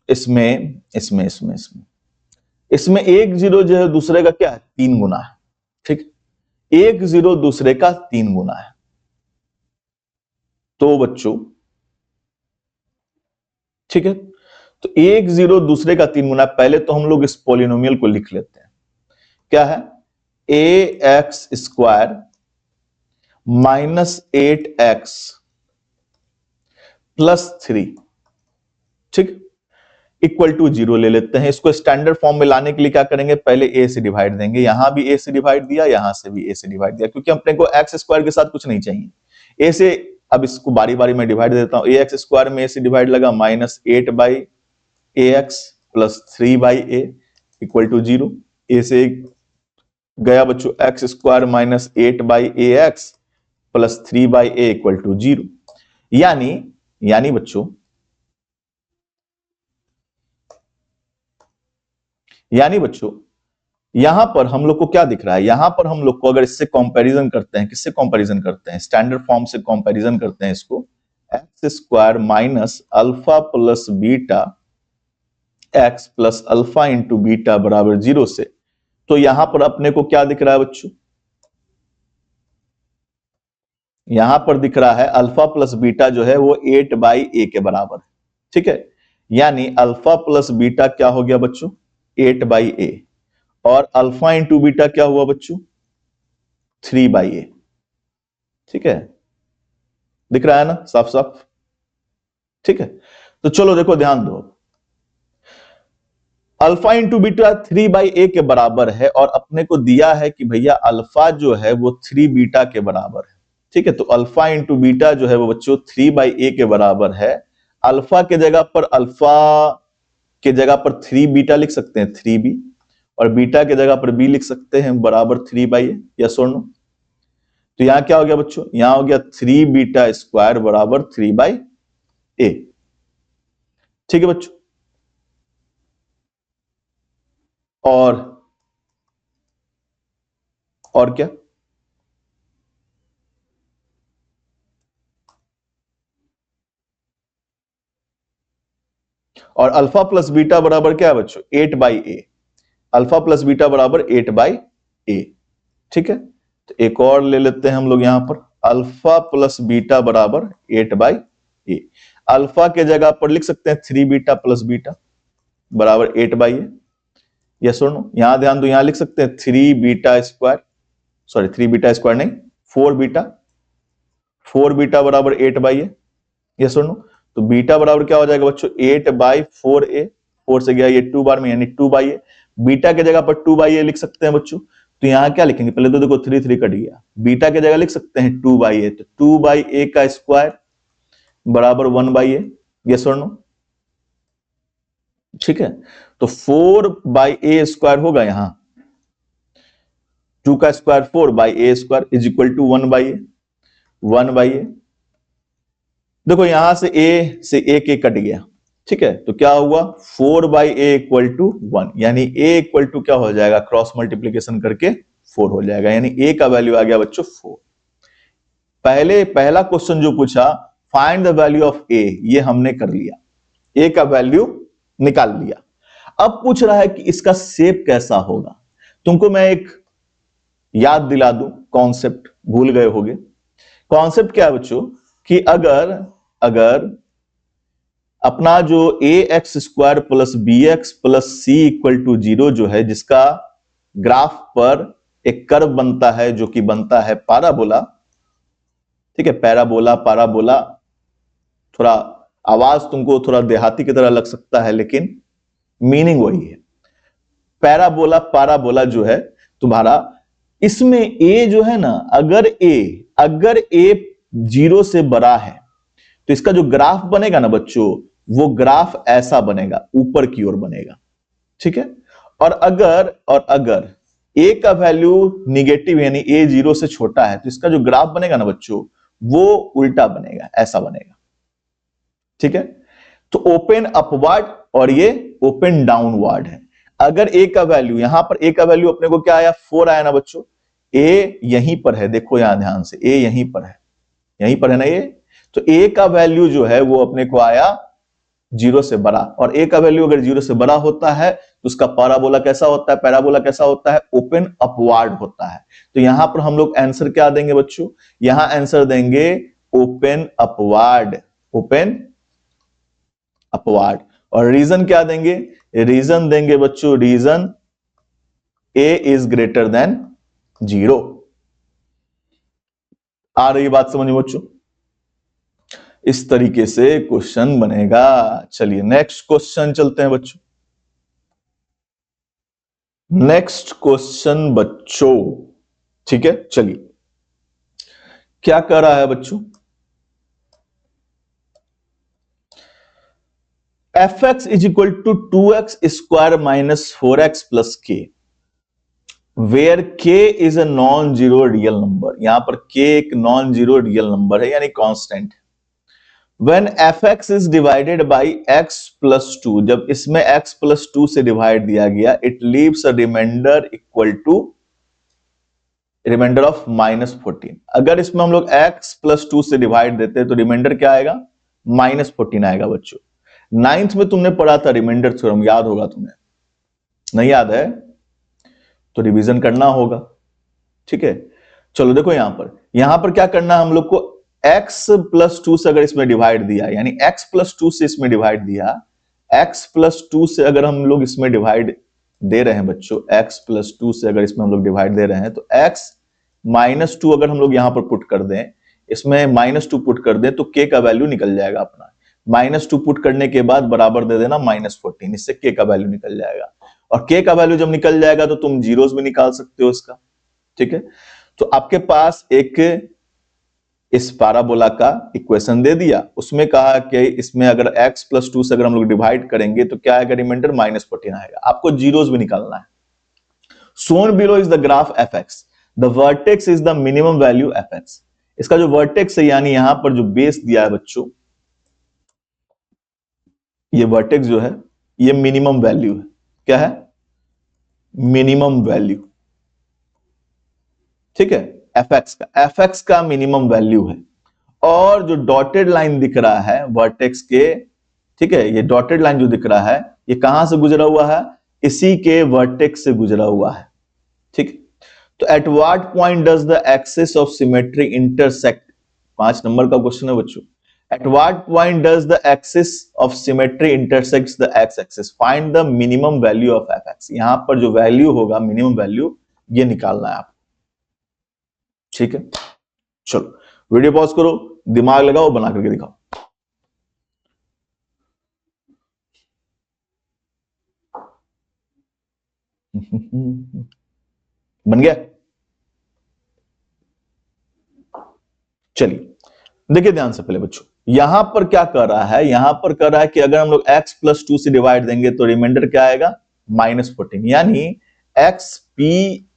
इसमें इसमें इसमें इसमें इसमें एक जीरो जो है दूसरे का क्या है, 3 गुना है। ठीक, एक जीरो दूसरे का 3 गुना है। तो बच्चों ठीक है, तो एक जीरो दूसरे का 3 गुना। पहले तो हम लोग इस पॉलिनोमियल को लिख लेते हैं। क्या है? ax² माइनस 8x प्लस 3, ठीक, इक्वल टू 0 ले लेते हैं। इसको स्टैंडर्ड फॉर्म में लाने के लिए क्या करेंगे, पहले a से डिवाइड देंगे। यहां भी a से डिवाइड दिया, यहां से भी a से डिवाइड दिया, क्योंकि अपने को x² के साथ कुछ नहीं चाहिए। a से अब इसको बारी बारी में डिवाइड देता हूं। ax² में a से डिवाइड लगा, minus 8/ax plus 3/a equal to 0। a से गया बच्चों x² minus 8/ax plus 3/a equal to 0। यानी बच्चों, यहां पर हम लोग को क्या दिख रहा है, यहां पर हम लोग को अगर इससे कंपैरिजन करते हैं, किससे कंपैरिजन करते हैं, स्टैंडर्ड फॉर्म से कंपैरिजन करते हैं इसको, x² minus alpha plus beta x plus alpha into beta बराबर 0 से, तो यहां पर अपने को क्या दिख रहा है बच्चों, यहां पर दिख रहा है अल्फा प्लस बीटा जो है वो 8/a के बराबर है। ठीक है, यानी अल्फा प्लस बीटा क्या हो गया बच्चों, 8/a, और अल्फा इंटू बीटा क्या हुआ बच्चों, 3/a। ठीक है, दिख रहा है ना साफ साफ? ठीक है, तो चलो देखो, ध्यान दो, अल्फा इंटू बीटा 3/a के बराबर है, और अपने को दिया है कि भैया अल्फा जो है वो 3 बीटा के बराबर है। ठीक है, तो अल्फा इंटू बीटा जो है वो बच्चों 3/a के बराबर है। अल्फा के जगह पर 3 बीटा लिख सकते हैं, 3b, और बीटा के जगह पर b लिख सकते हैं बराबर 3/a। यस और नो? तो यहां क्या हो गया बच्चों, यहां हो गया 3 बीटा स्क्वायर बराबर 3/a। ठीक है बच्चों, और क्या, और अल्फा प्लस बीटा बराबर क्या है बच्चों, 8/a। अल्फा प्लस बीटा बराबर 8/a। ठीक है, तो एक और ले लेते हैं हम लोग, यहां पर अल्फा प्लस बीटा बराबर 8/a। अल्फा के जगह पर लिख सकते हैं 3 बीटा प्लस बीटा बराबर 8/a। यस और नो? यहां ध्यान दो, यहां लिख सकते हैं 3 beta square, sorry 3 beta square नहीं, 4 बीटा बराबर 8/a। यस और नो? तो बीटा बराबर क्या हो जाएगा बच्चों, 8/4a, 4 से गया ये 2 बार में, यानी 2/a। बीटा के जगह पर 2/a लिख सकते हैं बच्चों, तो यहां क्या लिखेंगे, पहले तो देखो 3 कट गया, बीटा के जगह लिख सकते हैं 2/a, तो 2/a का स्क्वायर बराबर 1/a। यस और नो? ठीक है, तो 4/a स्क्वायर होगा, यहां 2 का square 4/a square is equal to 1/a। देखो यहां से a कट गया। ठीक है, तो क्या हुआ, 4/a इक्वल टू 1, यानी a इक्वल टू क्या हो जाएगा, क्रॉस मल्टीप्लीकेशन करके 4 हो जाएगा, यानी a का वैल्यू आ गया बच्चों 4। पहला क्वेश्चन जो पूछा, find the value of a, ये हमने कर लिया, a का वैल्यू निकाल लिया। अब पूछ रहा है कि इसका शेप कैसा होगा। तुमको मैं एक याद दिला दूं, कॉन्सेप्ट भूल गए होगे। कॉन्सेप्ट क्या है बच्चों, कि अगर अपना जो ax² plus bx plus c equal to 0 जो है, जिसका ग्राफ पर एक कर्व बनता है जो कि बनता है पैराबोला। ठीक है, पैराबोला, थोड़ा आवाज तुमको थोड़ा देहाती की तरह लग सकता है, लेकिन मीनिंग वही है। पैराबोला जो है तुम्हारा, इसमें a जो है ना, अगर a 0 से बड़ा है, तो इसका जो ग्राफ बनेगा ना बच्चों, वो ग्राफ ऐसा बनेगा, ऊपर की ओर बनेगा। ठीक है, और अगर a का वैल्यू निगेटिव, यानी a 0 से छोटा है, तो इसका जो ग्राफ बनेगा ना बच्चों, वो उल्टा बनेगा, ऐसा बनेगा। ठीक है, तो ओपन अपवर्ड और ये ओपन डाउनवर्ड है। अगर a का वैल्यू, यहां पर a का वैल्यू अपने को क्या आया, 4 आया ना बच्चों। a यहीं पर है, देखो यहां ध्यान से, a यहीं पर है, यहीं पर है ना ये। तो a का वैल्यू जो है वो अपने को आया 0 से बड़ा, और a का वैल्यू अगर 0 से बड़ा होता है तो उसका पैराबोला कैसा होता है, पैराबोला कैसा होता है, ओपन अपवार्ड होता है। तो यहां पर हम लोग आंसर क्या देंगे बच्चों, यहां आंसर देंगे ओपन अपवार्ड, ओपन अपवार्ड। और रीजन क्या देंगे, रीजन देंगे बच्चों, reason a is greater than 0। आ रही बात समझ में बच्चों, इस तरीके से क्वेश्चन बनेगा। चलिए नेक्स्ट क्वेश्चन चलते हैं बच्चों। नेक्स्ट क्वेश्चन बच्चों, ठीक है, चलिए क्या कर रहा है बच्चों, fx is equal to 2x square minus 4x plus k, where k is a non zero real number. यहां पर k एक नॉन जीरो रियल नंबर है, यानी constant. When fx is divided by x plus 2, जब इसमें x plus 2 से डिवाइड दिया गया, it leaves a remainder equal to remainder of -14। अगर इसमें हम लोग x plus 2 से डिवाइड देते हैं तो रिमाइंडर क्या आएगा, -14 आएगा बच्चों। 9th में तुमने पढ़ा था रिमाइंडर थ्योरम, याद होगा तुम्हें, नहीं याद है तो रिवीजन करना होगा, ठीक है। चलो देखो यहां पर क्या करना है हम लोग को, x प्लस 2 से अगर इसमें डिवाइड दिया, यानी x प्लस 2 से इसमें डिवाइड दिया, x प्लस 2 से अगर हम लोग इसमें डिवाइड दे रहे हैं बच्चों, x प्लस 2 से अगर इसमें हम लोग डिवाइड दे रहे हैं, तो x माइनस 2 अगर हम लोग यहां पर पुट कर दें, इसमें -2 पुट कर दें, तो k का वैल्यू निकल जाएगा अपना। -2 पुट करने के बाद बराबर दे देना -14, इससे k का वैल्यू निकल जाएगा। और k का वैल्यू जब निकल जाएगा तो तुम जीरोस में निकाल सकते हो इसका, ठीक है। तो आपके पास एक इस पैराबोला का इक्वेशन दे दिया, उसमें कहा कि इसमें अगर x प्लस 2 से अगर हम लोग डिवाइड करेंगे तो क्या आएगा, रिमाइंडर -14 आएगा। आपको जीरोस भी निकालना है। shown below is the graph fx, the vertex is the minimum value fx। इसका जो वर्टेक्स है, यानी यहां पर जो बेस दिया है बच्चों, ये वर्टेक्स जो है ये मिनिमम वैल्यू है। क्या है, मिनिमम वैल्यू, ठीक है, fx का मिनिमम वैल्यू है। और जो डॉटेड लाइन दिख रहा है वर्टेक्स के, ठीक है, ये डॉटेड लाइन जो दिख रहा है ये कहां से गुजरा हुआ है, इसी के वर्टेक्स से गुजरा हुआ है, ठीक। तो at what point does the axis of symmetry intersect, 5 number का क्वेश्चन है बच्चों। At what point does the axis of symmetry intersects the X axis, find the minimum value of fx। यहां पर जो वैल्यू होगा मिनिमम वैल्यू, ये निकालना है आपको, ठीक है। चलो वीडियो पॉज करो, दिमाग लगाओ, बना करके दिखाओ। बन गया, चलिए देखिए ध्यान से पहले बच्चों, यहां पर क्या कर रहा है, यहां पर कर रहा है कि अगर हम लोग x प्लस 2 से डिवाइड देंगे तो रिमाइंडर क्या आएगा, -14, यानी x p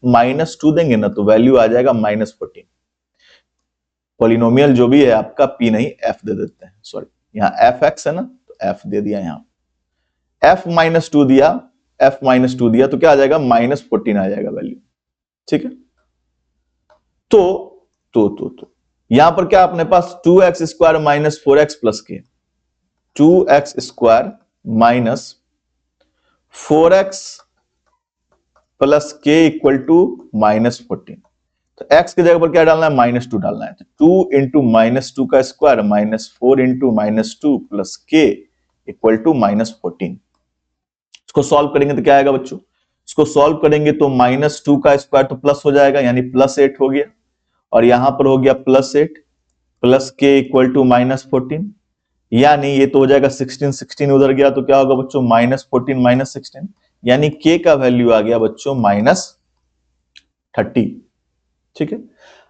-2 देंगे ना तो वैल्यू आ जाएगा -14। पॉलिनोमियल जो भी है आपका p नहीं f दे देते हैं, सॉरी यहां fx है ना तो f दे दिया, यहां f -2 दिया, f -2 दिया तो क्या आ जाएगा, -14 आ जाएगा वैल्यू, ठीक है। तो यहां पर क्या अपने पास 2x square minus 4x plus के, 2x square minus 4x plus के इक्वल टू -14। तो x की जगह पर क्या डालना है, -2 डालना है। तो 2 इंटू -2 का स्क्वायर -4 इंटू -2 प्लस के इक्वल टू -14। इसको सॉल्व करेंगे तो क्या आएगा बच्चों, इसको सॉल्व करेंगे तो -2 का स्क्वायर तो प्लस हो जाएगा, यानी +8 हो गया, और यहां पर हो गया +8 प्लस के इक्वल टू -14, यानी ये तो हो जाएगा 16 उधर गया तो क्या होगा बच्चों, -14 -16, यानी k का वैल्यू आ गया बच्चों -30, ठीक है।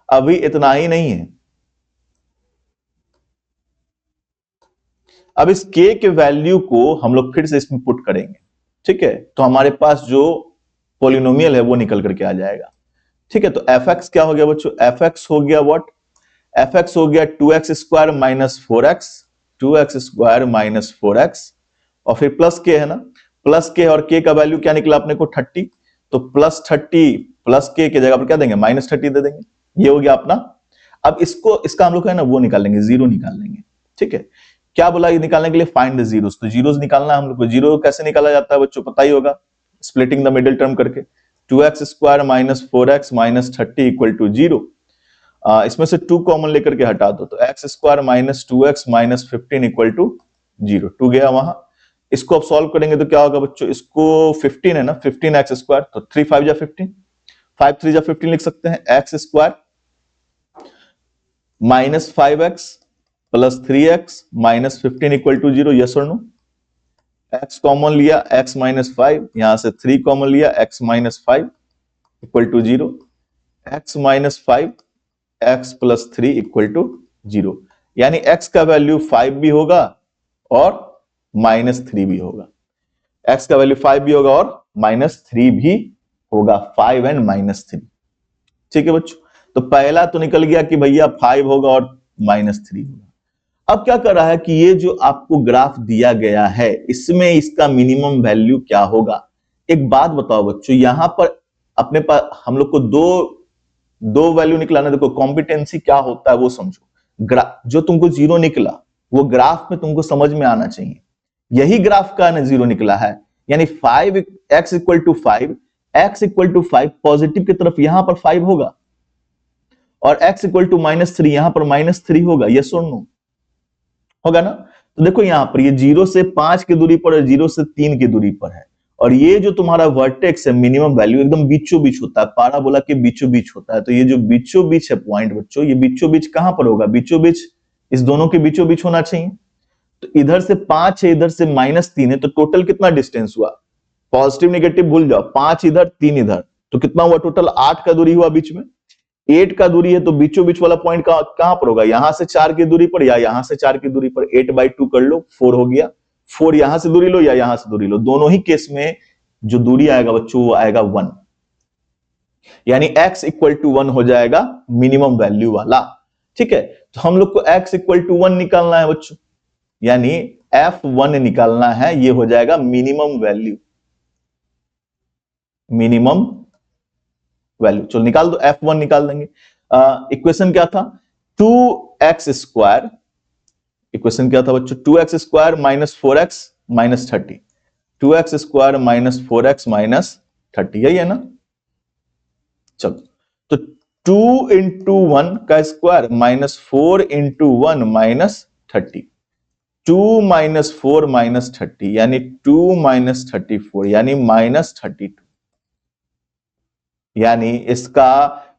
अभी इतना ही नहीं है, अब इस k के वैल्यू को हम लोग फिर से इसमें पुट करेंगे, ठीक है, तो हमारे पास जो पॉलिनोमियल है वो निकल करके आ जाएगा, ठीक है। तो fx क्या हो गया बच्चों, fx हो गया व्हाट, fx हो गया 2x square minus 4x, 2x square minus 4x, और फिर प्लस के है ना, प्लस के और के का वैल्यू क्या निकला अपने को 30, तो प्लस 30 प्लस के जगह पर क्या देंगे -30 दे देंगे, ये हो गया अपना। अब इसका हम लोग है ना वो निकाल लेंगे, जीरो निकाल लेंगे, ठीक है। क्या बोला ये निकालने के लिए, फाइंड द जीरोस, तो जीरोस निकालना हम लोग को। जीरो कैसे निकाला जाता है बच्चों पता ही होगा, स्प्लिटिंग द मिडिल टर्म करके, 2x square minus 4x minus 30 equal to 0। इसमें से 2 कॉमन लेकर के हटा दो, तो x square minus 2x minus 15 equal to 0, 2 गया वहां। इसको अब सॉल्व करेंगे तो क्या होगा बच्चों, इसको 15 है ना, 15x स्क्वायर, तो 3 5 जा 15, 5 3 जा 15 लिख सकते हैं। x square minus 5x plus 3x minus 15 equal to 0, yes और नो। x कॉमन लिया, x माइनस 5, यहां से 3 कॉमन लिया, x minus 5 equal to 0, x minus 5 x plus 3 equal to 0, यानी x का वैल्यू 5 भी होगा और -3 भी होगा। x का वैल्यू 5 भी होगा और -3 भी होगा, 5 एंड -3, ठीक है बच्चों। तो पहला तो निकल गया कि भैया 5 होगा और -3 होगा। अब क्या कर रहा है कि ये जो आपको ग्राफ दिया गया है इसमें इसका मिनिमम वैल्यू क्या होगा। एक बात बताओ बच्चों, यहां पर अपने पास हम लोग को दो वैल्यू निकलाना। देखो कॉम्पिटेंसी क्या होता है वो समझो। जो तुमको 0 निकला वो ग्राफ में तुमको समझ में आना चाहिए। यही ग्राफ का ना 0 निकला है, यानी 5x equal to 5, x equal to 5 positive की तरफ यहां पर 5 होगा और x इक्वल टू -3 यहां पर -3 होगा, यस और नो होगा ना। तो देखो यहां पर ये 0 से 5 की दूरी पर और 0 से 3 की दूरी पर है, और ये जो तुम्हारा वर्टेक्स है मिनिमम वैल्यू एकदम बीचों बीच होता है, पाराबोला के बीचों बीच होता है। तो ये जो बीचों बीच है पॉइंट बच्चों, ये बीचों बीच कहां पर होगा, बीचों बीच इस दोनों के बीचों बीच होना चाहिए। तो इधर से 5 है, इधर से -3 है, तो टोटल कितना डिस्टेंस हुआ, पॉजिटिव नेगेटिव भूल जाओ, 5 इधर 3 इधर, तो कितना हुआ टोटल 8 का दूरी हुआ बीच में। 8 का दूरी है तो बीचों बीच वाला पॉइंट कहां पर होगा, यहां से 4 की दूरी पर या यहां से 4 की दूरी पर। 8/2 कर लो, 4 हो गया। 4 यहां से दूरी लो या यहां से दूरी लो, दोनों ही केस में जो दूरी आएगा बच्चों वो आएगा 1, यानी x इक्वल टू 1 हो जाएगा मिनिमम वैल्यू वाला, ठीक है। तो हम लोग को x इक्वल टू 1 निकालना है बच्चों, यानी f1 निकालना है, ये हो जाएगा मिनिमम वैल्यू, मिनिमम वैल्यू। चलो निकाल दो, f1 निकाल देंगे। इक्वेशन क्या था, 2x स्क्वायर, इक्वेशन क्या था बच्चों, 2x square minus 4x minus 30, 2x square minus 4x minus 30, यही है ना। चलो तो 2 इंटू 1 का square minus 4 into 1 minus 30, 2 minus 4 minus 30, यानी 2 माइनस 34, यानी -32, यानी इसका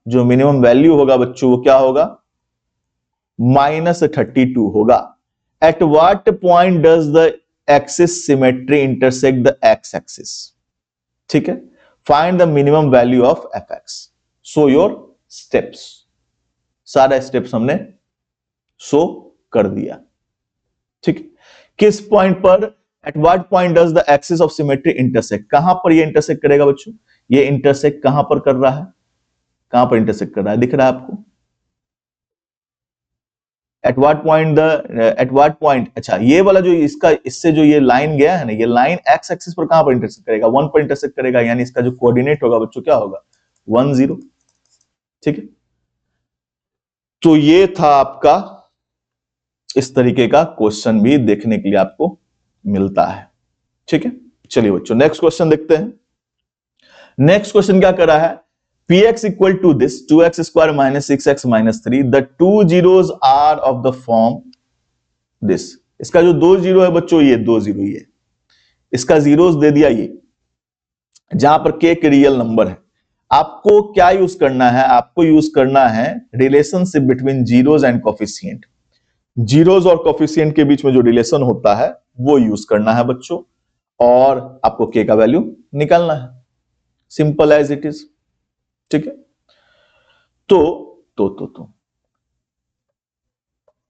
जो मिनिमम वैल्यू होगा बच्चों वो क्या होगा, -32 होगा। At what point does the axis symmetry intersect the X axis, ठीक है। Find the minimum value of F x, so your steps, सारा स्टेप्स हमने शो कर दिया, ठीक है। किस पॉइंट पर, at what point does the axis of symmetry intersect, कहां पर ये इंटरसेक्ट करेगा बच्चों, ये इंटरसेक्ट कहां पर कर रहा है, कहां पर इंटरसेक्ट कर रहा है, दिख रहा है आपको। एट व्हाट पॉइंट, अच्छा ये वाला जो इसका इससे जो ये लाइन गया है ना, ये लाइन एक्स एक्सिस पर कहां पर इंटरसेक्ट करेगा, 1 पर इंटरसेक्ट करेगा, यानी इसका जो कोऑर्डिनेट होगा बच्चों क्या होगा, 1 0, ठीक है। तो ये था आपका, इस तरीके का क्वेश्चन भी देखने के लिए आपको मिलता है, ठीक है। चलिए बच्चों नेक्स्ट क्वेश्चन देखते हैं। नेक्स्ट क्वेश्चन क्या कर रहा है, px equal to this 2x square minus 6x minus 3, the two zeros are of the form this. इसका जो 2 जीरो है बच्चों, ये 2 जीरो ही है, इसका जीरोज दे दिया ये, जहां पर k एक रियल नंबर है। आपको क्या यूज करना है, आपको यूज करना है relationship between zeros and coefficient. Zeros और कोफिशिएंट के बीच में जो रिलेशन होता है वो यूज करना है बच्चों, और आपको k का वैल्यू निकालना है, सिंपल एज इट इज, ठीक है। तो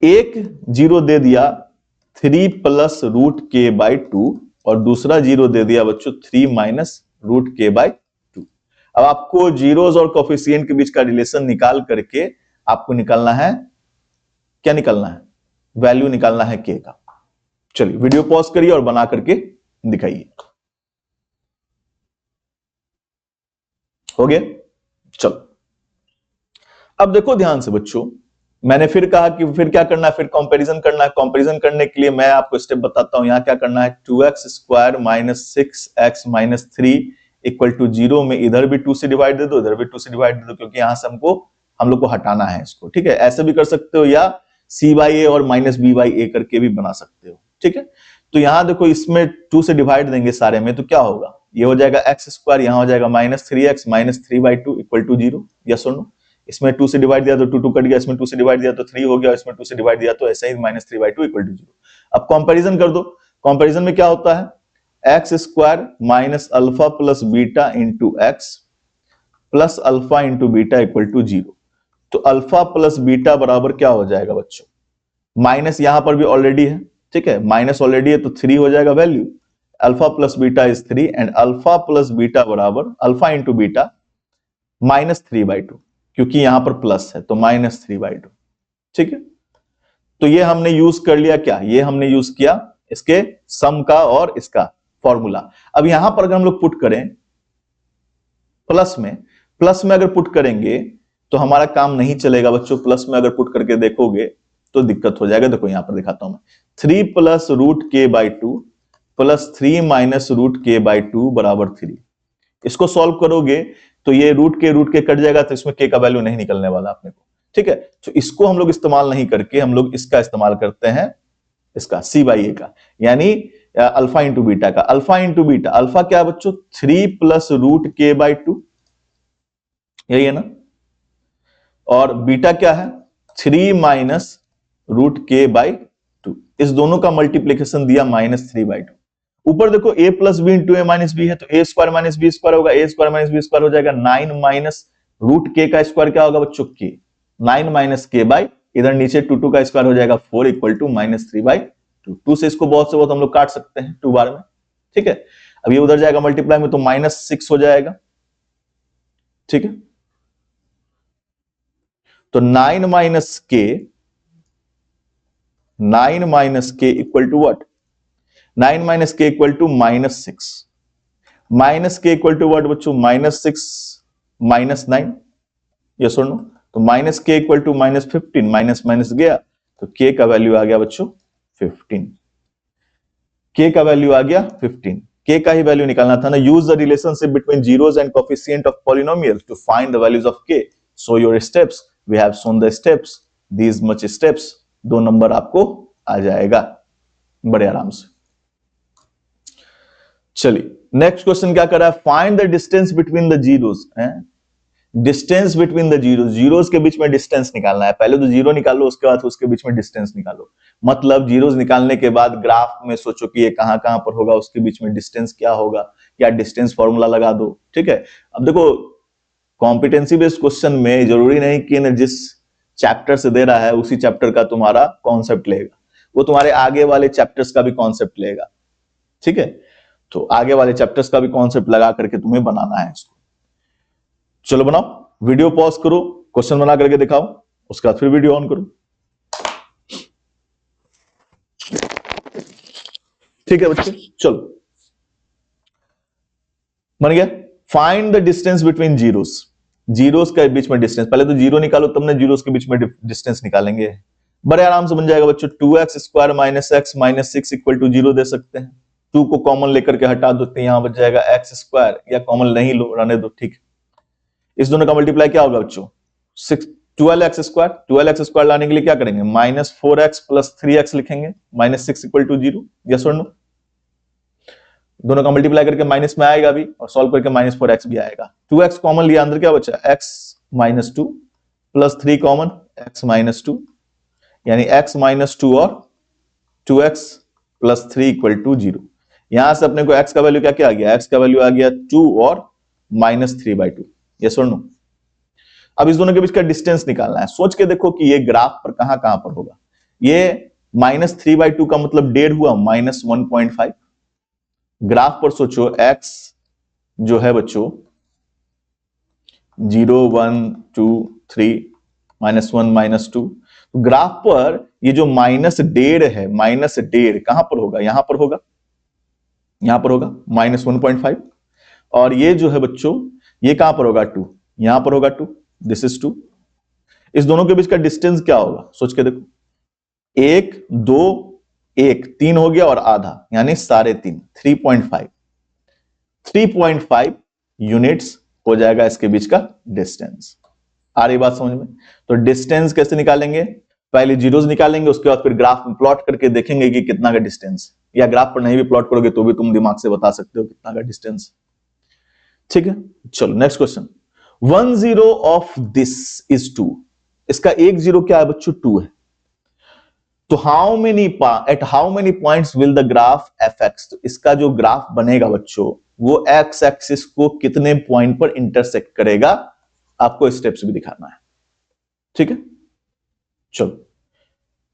एक जीरो दे दिया 3 प्लस रूट के बाई 2, और दूसरा जीरो दे दिया बच्चों 3 माइनस रूट के बाई 2। अब आपको जीरोज और कोफिशिएंट के बीच का रिलेशन निकाल करके आपको निकालना है, क्या निकालना है, वैल्यू निकालना है के का। चलिए वीडियो पॉज करिए और बना करके दिखाइए। हो गया। चलो अब देखो ध्यान से बच्चों, मैंने फिर कहा कि फिर क्या करना है, फिर कंपैरिजन करना है। कंपैरिजन करने के लिए मैं आपको स्टेप बताता हूं। यहां क्या करना है, 2x square minus 6x minus 3 equal to 0 में इधर भी 2 से डिवाइड दे दो, इधर भी 2 से डिवाइड दे दो, क्योंकि यहां से हम लोग को हटाना है इसको। ठीक है, ऐसे भी कर सकते हो या c बाई ए और माइनस बी बाई ए करके भी बना सकते हो। ठीक है, तो यहां देखो इसमें 2 से डिवाइड देंगे सारे में, तो क्या होगा, ये हो जाएगा एक्स स्क्वायर, यहां हो जाएगा minus 3x minus 3/2 equal to 0। Yes और नो? इसमें 2 से डिवाइड दिया तो 2 2 कट गया, इसमें 2 से डिवाइड दिया तो 3 हो गया, इसमें 2 से डिवाइड दिया तो ऐसे ही माइनस 3/2 इक्वल टू 0। अब कंपैरिजन कर दो। कंपैरिजन में क्या होता है, X square minus alpha plus beta into X plus alpha into beta equal to 0। तो अल्फा प्लस बीटा बराबर क्या हो जाएगा बच्चों, माइनस यहां पर भी ऑलरेडी है। ठीक है, माइनस ऑलरेडी है तो 3 हो जाएगा value. Alpha plus beta is 3 and alpha plus beta बराबर अल्फा इंटू बीटा माइनस 3/2, क्योंकि यहां पर प्लस है तो माइनस 3/2। ठीक है, तो ये हमने यूज कर लिया क्या, ये हमने यूज किया इसके सम का और इसका फॉर्मूला। अब यहां पर अगर हम लोग पुट करें प्लस में अगर पुट करेंगे तो हमारा काम नहीं चलेगा बच्चों। प्लस में अगर पुट करके देखोगे तो दिक्कत हो जाएगा। देखो यहां पर दिखाता हूं मैं, 3 प्लस रूट के बाई 2 प्लस 3 माइनस रूट के बाई 2 बराबर 3। इसको सॉल्व करोगे तो ये रूट के कट जाएगा, तो इसमें के का वैल्यू नहीं निकलने वाला अपने को। ठीक है, तो इसको हम लोग इस्तेमाल नहीं करके हम लोग इसका इस्तेमाल करते हैं, इसका c बाई ए का, यानी अल्फा इंटू बीटा का। अल्फा इंटू बीटा, अल्फा क्या है बच्चों, 3 प्लस रूट के बाई 2, यही है ना, और बीटा क्या है 3 माइनस रूट के बाई 2। इस दोनों का मल्टीप्लीकेशन दिया माइनस 3/2। ऊपर देखो a plus B into A minus B है, तो A square minus B square होगा, A square minus B square हो जाएगा 9 माइनस रूट के का स्क्वायर क्या होगा बच्चों, के 9 माइनस के बाई, इधर नीचे 2 का स्क्वायर हो जाएगा 4 इक्वल टू माइनस 3/2। 2 से इसको बहुत से बहुत हम लोग काट सकते हैं 2 बार में। ठीक है, अब ये उधर जाएगा मल्टीप्लाई में तो माइनस 6 हो जाएगा। ठीक है, तो 9 minus K equal to what, 9 minus K equal to minus 6, minus K equal to what बच्चों, माइनस 6 माइनस 9। यस और नो? तो minus K equal to minus 15, minus minus गया तो के का वैल्यू आ गया बच्चों 15। के का वैल्यू आ गया 15। के का ही वैल्यू निकालना था ना। Use the relationship between zeros and coefficient of polynomial to find the values of k. So your steps, we have shown the steps, these much steps. 2 number आपको आ जाएगा बड़े आराम से। चलिए नेक्स्ट क्वेश्चन क्या कर रहा है, find the distance between the zeros. Distance between the zeros, zeros के बीच में डिस्टेंस निकालना है। पहले तो जीरो निकालो, उसके बाद उसके बीच में डिस्टेंस निकालो। मतलब जीरोस निकालने के बाद ग्राफ में सोचो कि ये कहां कहां पर होगा, उसके बीच में डिस्टेंस क्या होगा, या डिस्टेंस फॉर्मूला लगा दो। ठीक है, अब देखो कॉम्पिटेंसी बेस्ड क्वेश्चन में जरूरी नहीं कि न जिस चैप्टर से दे रहा है उसी चैप्टर का तुम्हारा कॉन्सेप्ट लेगा, वो तुम्हारे आगे वाले चैप्टर्स का भी कॉन्सेप्ट लेगा। ठीक है, तो आगे वाले चैप्टर्स का भी कॉन्सेप्ट लगा करके तुम्हें बनाना है इसको। चलो बनाओ, वीडियो पॉज करो, क्वेश्चन बना करके दिखाओ, उसके बाद फिर वीडियो ऑन करो। ठीक है बच्चे, चलो बन गया। Find the distance between zeros, zeros के बीच में डिस्टेंस। पहले तो जीरो निकालो तब ना जीरोस के बीच में डिस्टेंस निकालेंगे। बड़े आराम से बन जाएगा बच्चों, 2x square minus X minus 6 equal to 0 दे सकते हैं। 2 को कॉमन लेकर के हटा दो तो यहां बच जाएगा एक्स स्क्वायर, या कॉमन नहीं लो, रहने दो। ठीक है, इस दोनों का मल्टीप्लाई क्या होगा बच्चों, 12x स्क्वायर। 12x स्क्वायर लाने के लिए क्या करेंगे, माइनस 4x प्लस 3x लिखेंगे, माइनस 6 इक्वल टू 0। यस और नो? दोनों का मल्टीप्लाई करके माइनस में आएगा भी, और सॉल्व करके माइनस 4x भी आएगा। 2x कॉमन लिया, अंदर क्या बचा, x minus 2 plus 3 common, x minus 2, यानी x माइनस 2 और 2x प्लस 3 इक्वल टू 0। यहां से अपने को x का वैल्यू क्या क्या आ गया, x का वैल्यू आ गया 2 और माइनस 3/2। यस और नो? अब इस दोनों के बीच का डिस्टेंस निकालना है। सोच के देखो कि ये ग्राफ पर कहां कहां पर होगा। ये माइनस 3/2 का मतलब 1.5 हुआ, माइनस 1.5। ग्राफ पर सोचो x जो है बच्चों 0 1 2 3 माइनस 1 माइनस 2, ग्राफ पर ये जो माइनस 1.5 है, माइनस 1.5 कहां पर होगा, यहां पर होगा, यहां पर होगा माइनस 1.5। और ये जो है बच्चों ये कहां पर होगा 2, यहां पर होगा 2, दिस इज 2। इस दोनों के बीच का डिस्टेंस क्या होगा, सोच के देखो, 1 2 1 3 हो गया और आधा, यानी 3.5, 3.5, 3.5 यूनिट्स हो जाएगा इसके बीच का डिस्टेंस। आ रही बात समझ में? तो डिस्टेंस कैसे निकालेंगे, पहले जीरोस निकालेंगे, उसके बाद फिर ग्राफ में प्लॉट करके देखेंगे कि कितना का डिस्टेंस, या ग्राफ पर नहीं भी प्लॉट करोगे तो भी तुम दिमाग से बता सकते हो कितना का डिस्टेंस। ठीक है, चलो next question. 1 0 of this is 2, इसका एक जीरो क्या है बच्चों, 2 है। तो at how many points will the graph F X, तो इसका जो ग्राफ बनेगा बच्चों वो एक्स एक्सिस को कितने पॉइंट पर इंटरसेक्ट करेगा, आपको स्टेप्स भी दिखाना है। ठीक है, चलो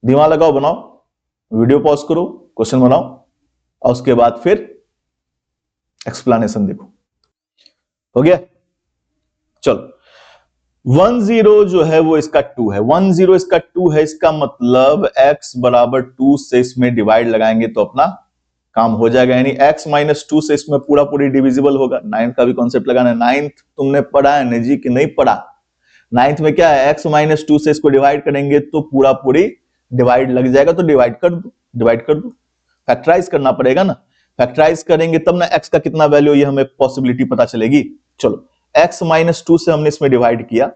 दिमाग लगाओ, बनाओ, वीडियो पॉज करो, क्वेश्चन बनाओ और उसके बाद फिर एक्सप्लेनेशन देखो। हो गया, चलो 1 0 जो है वो इसका 2 है, 1 0 इसका 2 है, इसका मतलब x बराबर 2 से इसमें डिवाइड लगाएंगे तो अपना काम हो जाएगा, यानी x माइनस 2 से इसमें पूरा पूरी डिविजिबल होगा। 9th का भी कॉन्सेप्ट लगाना है, 9th तुमने पढ़ा है नहीं जी कि नहीं पढ़ा? 9th में क्या है, x माइनस 2 से इसको डिवाइड करेंगे तो पूरा पूरी डिवाइड लग जाएगा, तो डिवाइड कर दो, डिवाइड कर दो, फैक्टराइज करना पड़ेगा ना, फैक्टराइज करेंगे तब ना x का कितना वैल्यू ये हमें पॉसिबिलिटी पता चलेगी। चलो x माइनस 2 से हमने इसमें डिवाइड किया,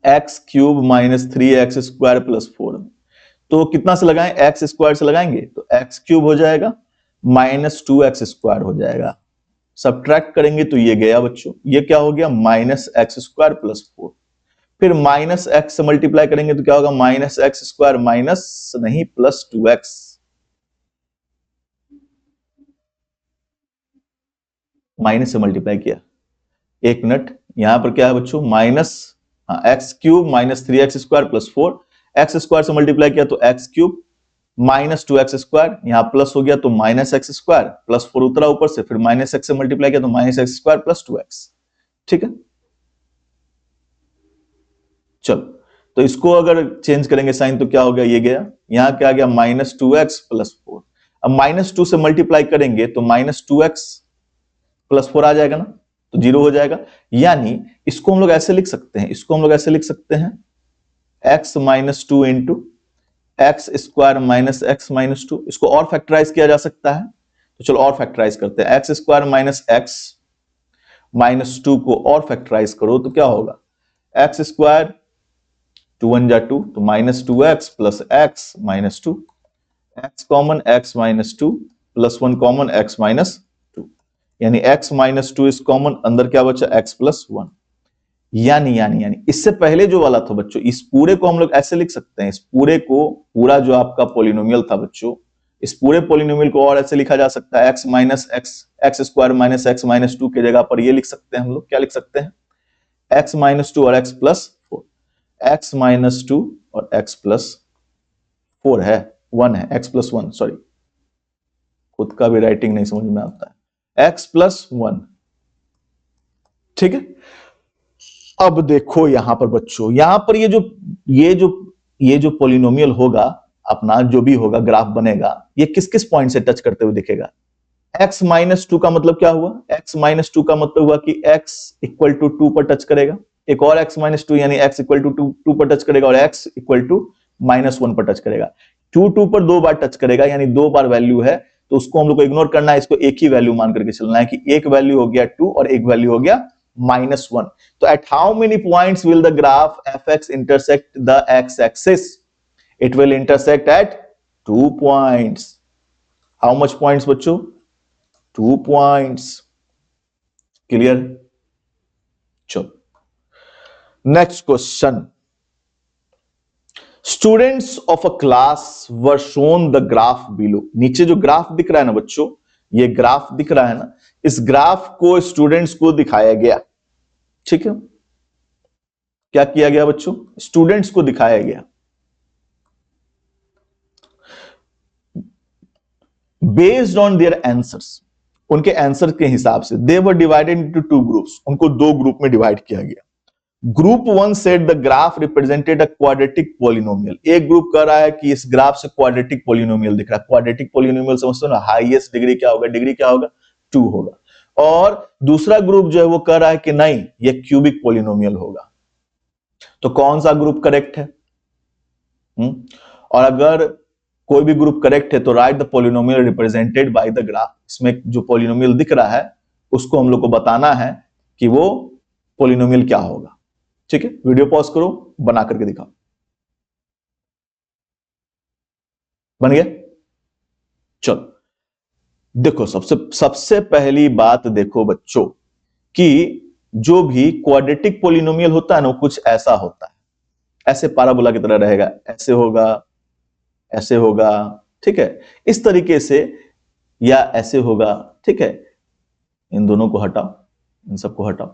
x cube minus 3x square plus 4, तो कितना से लगाएं, एक्स स्क्वायर से लगाएंगे तो एक्स क्यूब हो जाएगा माइनस 2x स्क्वायर हो जाएगा, सब्ट्रैक्ट करेंगे तो ये गया बच्चों, ये क्या हो गया माइनस एक्स स्क्वायर प्लस 4, फिर माइनस एक्स से मल्टीप्लाई करेंगे तो क्या होगा माइनस एक्स स्क्वायर माइनस नहीं प्लस 2x, माइनस से मल्टीप्लाई किया, एक मिनट, यहां पर क्या है बच्चों minus x cube minus 3x square plus 4, x square से मल्टीप्लाई किया तो x cube minus 2x square, यहां प्लस हो गया तो माइनस एक्स स्क्वायर प्लस 4 उतरा ऊपर से, फिर माइनस एक्स से मल्टीप्लाई किया तो minus x square plus 2x। ठीक है, चलो तो इसको अगर चेंज करेंगे साइन तो क्या हो गया, ये गया, यहां क्या आ गया माइनस 2x प्लस 4, अब माइनस 2 से मल्टीप्लाई करेंगे तो माइनस 2x प्लस 4 आ जाएगा ना, तो 0 हो जाएगा, यानी इसको हम लोग ऐसे लिख सकते हैं, इसको हम लोग ऐसे लिख सकते हैं x minus 2 into x square minus X minus 2, इसको और फैक्टराइज किया जा सकता है, तो चलो और फैक्टराइज करते हैं, x square minus X minus 2 को और फैक्टराइज करो तो क्या होगा, एक्स स्क्वायर 2 1 जा 2, तो minus 2x plus x minus 2, x common x minus 2 plus 1 common x minus 2, यानी x माइनस 2 इज कॉमन, अंदर क्या बचा x प्लस 1, यानी इससे पहले जो वाला था बच्चों, इस पूरे को हम लोग ऐसे लिख सकते हैं, इस पूरे को, पूरा जो आपका पॉलिनोमियल था बच्चों, इस पूरे पॉलिनोमियल को और ऐसे लिखा जा सकता है, x minus x square minus X minus 2 की जगह पर ये लिख सकते हैं हम लोग, क्या लिख सकते हैं, x माइनस 2 और x प्लस 4, x माइनस 2 और x प्लस 4 है, 1 है, x प्लस 1, सॉरी खुद का भी राइटिंग नहीं समझ में आता है, x प्लस 1। ठीक है, अब देखो यहां पर बच्चों, यहां पर ये जो पॉलिनोमियल होगा अपना, जो भी होगा ग्राफ बनेगा, ये किस किस पॉइंट से टच करते हुए दिखेगा, x माइनस 2 का मतलब क्या हुआ, x माइनस 2 का मतलब हुआ कि x इक्वल टू 2 पर टच करेगा, एक और x माइनस 2 यानी x इक्वल टू 2 पर टच करेगा, और x इक्वल टू माइनस 1 पर टच करेगा, 2 पर 2 बार टच करेगा, यानी 2 बार वैल्यू है, तो उसको हम लोग को इग्नोर करना है, इसको एक ही वैल्यू मान करके चलना है कि एक वैल्यू हो गया 2 और एक वैल्यू हो गया माइनस 1। तो at how many points will the graph F X intersect the X axis, it will intersect at 2 points. How much points बच्चों, 2 पॉइंट्स। क्लियर, चलो next question, students of a class were shown the graph below, नीचे जो ग्राफ दिख रहा है ना बच्चों, ये ग्राफ दिख रहा है ना, इस ग्राफ को स्टूडेंट्स को दिखाया गया। ठीक है, क्या किया गया बच्चों, स्टूडेंट्स को दिखाया गया, बेस्ड ऑन देयर आंसर्स, उनके आंसर के हिसाब से, दे वर डिवाइडेड इनटू 2 ग्रुप्स, उनको 2 ग्रुप में डिवाइड किया गया। Group 1 said the graph represented a quadratic polynomial, एक ग्रुप कह रहा है कि इस ग्राफ से क्वाड्रेटिक पॉलिनोमियल दिख रहा है, क्वाड्रेटिक पॉलिनोमियल समझते हो ना, हाईएस्ट डिग्री क्या होगा, डिग्री क्या होगा 2 होगा। और दूसरा ग्रुप जो है वो कह रहा है कि नहीं ये क्यूबिक पॉलिनोमियल होगा। तो कौन सा ग्रुप करेक्ट है? और अगर कोई भी ग्रुप करेक्ट है तो right the polynomial represented by the graph. इसमें जो पॉलिनोमियल दिख रहा है उसको हम लोग को बताना है कि वो पॉलिनोमियल क्या होगा। ठीक है, वीडियो पॉज करो, बना करके दिखाओ। बन गया? चलो देखो, सबसे पहली बात देखो बच्चों कि जो भी क्वाड्रेटिक पॉलिनोमियल होता है ना कुछ ऐसा होता है, ऐसे पाराबोला की तरह रहेगा, ऐसे होगा, ऐसे होगा, ठीक है, इस तरीके से, या ऐसे होगा। ठीक है, इन दोनों को हटाओ, इन सबको हटाओ,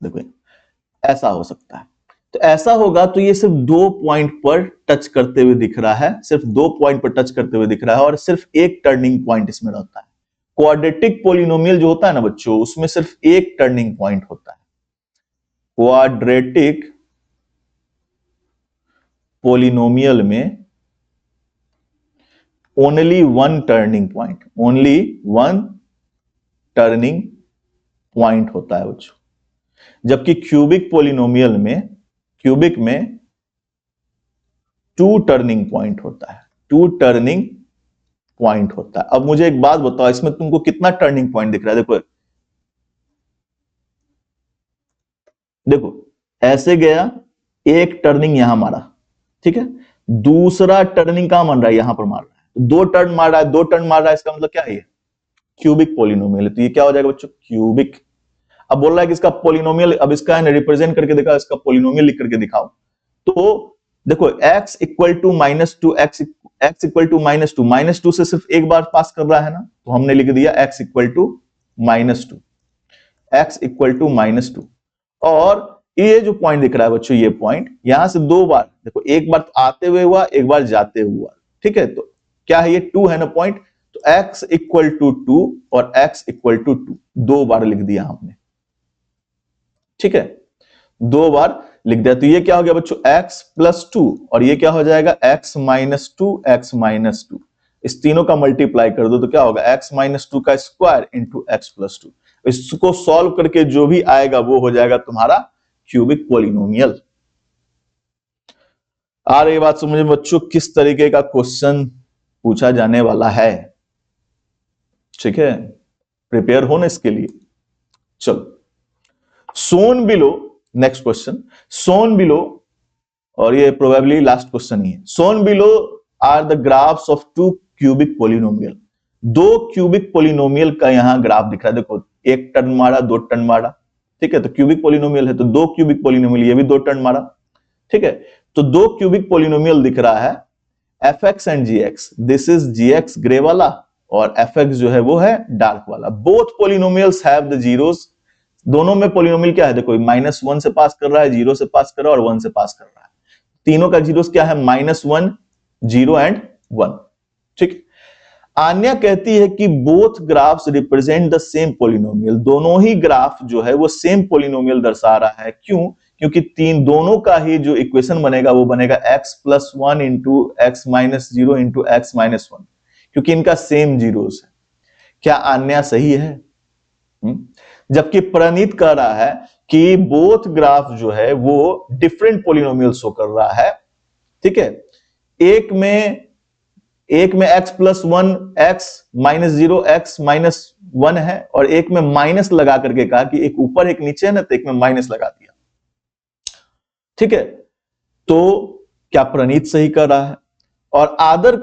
देखो ऐसा हो सकता है। तो ऐसा होगा तो ये सिर्फ 2 पॉइंट पर टच करते हुए दिख रहा है, सिर्फ 2 पॉइंट पर टच करते हुए दिख रहा है, और सिर्फ एक टर्निंग पॉइंट इसमें रहता है। क्वाड्रेटिक पॉलिनोमियल जो होता है ना बच्चों, उसमें सिर्फ एक टर्निंग पॉइंट होता है। क्वाड्रेटिक पॉलिनोमियल में only one turning point, only one turning point होता है बच्चों। जबकि क्यूबिक पॉलिनोमियल में, क्यूबिक में 2 टर्निंग पॉइंट होता है, 2 टर्निंग पॉइंट होता है। अब मुझे एक बात बताओ, इसमें तुमको कितना टर्निंग पॉइंट दिख रहा है? देखो देखो, ऐसे गया, एक टर्निंग यहां मारा, ठीक है, दूसरा टर्निंग कहां मार रहा है? यहां पर मार रहा है। 2 टर्न मार रहा है, 2 टर्न मार रहा है, इसका मतलब क्या है? ये क्यूबिक पॉलिनोमियल है। तो ये क्या हो जाएगा बच्चों? क्यूबिक। अब बोल रहा है कि इसका पॉलिनोमियल, अब इसका रिप्रेजेंट करके दिखाओ, इसका पॉलिनोमियल लिख करके दिखाओ। तो देखो x equal to -2, x equal to -2, -2 से सिर्फ एक बार पास कर रहा है ना, तो हमने लिख दिया x equal to -2, x equal to -2। और ये जो पॉइंट दिख रहा है बच्चों, ये पॉइंट यहां से 2 बार, देखो एक बार आते हुए हुआ, एक बार जाते हुआ, ठीक है, तो क्या है? ये 2 है ना पॉइंट, तो x इक्वल टू 2 और x इक्वल टू 2 2 बार लिख दिया हमने, ठीक है, 2 बार लिख दिया। तो ये क्या हो गया बच्चों? x प्लस 2, और ये क्या हो जाएगा? x minus 2, x minus 2। इस तीनों का मल्टीप्लाई कर दो तो क्या होगा? x माइनस 2 का स्क्वायर इंटू x प्लस 2। इसको सॉल्व करके जो भी आएगा वो हो जाएगा तुम्हारा क्यूबिक पॉलिनोमियल। आ रही बात समझ में बच्चों, किस तरीके का क्वेश्चन पूछा जाने वाला है? ठीक है, प्रिपेयर हो ना इसके लिए। चलो, shown below, next question, shown below, और ये प्रोबेबली लास्ट क्वेश्चन ही है। Shown below are the graphs of 2 cubic polynomial. 2 cubic polynomial का यहां ग्राफ दिख रहा है। देखो, एक टर्न मारा, 2 टर्न मारा, ठीक है, तो क्यूबिक पॉलिनोमियल है, तो 2 क्यूबिक पॉलिनोमियल, ये भी 2 टर्न मारा, ठीक है, तो 2 क्यूबिक पॉलिनोमियल दिख रहा है, fx and gx। This is gx grey वाला, और fx जो है वो है डार्क वाला। Both polynomials have the zeros. दोनों में पॉलिनोमियल क्या है? देखो, -1 से पास कर रहा है, 0 से पास कर रहा है, और 1 से पास कर रहा है। तीनों का जीरोस क्या है? -1, 0 एंड 1, ठीक। आन्या कहती है कि both graphs represent the same polynomial. दोनों ही ग्राफ जो है वो सेम पॉलिनोमियल दर्शा रहा है। क्यों? क्योंकि दोनों का ही जो इक्वेशन बनेगा वो बनेगा x plus 1 into x minus 0 into x minus 1, क्योंकि इनका सेम जीरोस है। क्या आन्या सही है? जबकि प्रणीत कह रहा है कि बोथ ग्राफ जो है वो डिफरेंट पॉलिनोमियल शो कर रहा है, ठीक है। एक में x plus 1, x minus 0, x minus 1 है, और एक में माइनस लगा करके कहा कि एक ऊपर एक नीचे है ना, तो एक में माइनस लगा दिया, ठीक है। तो क्या प्रणीत सही कर रहा है? और आदर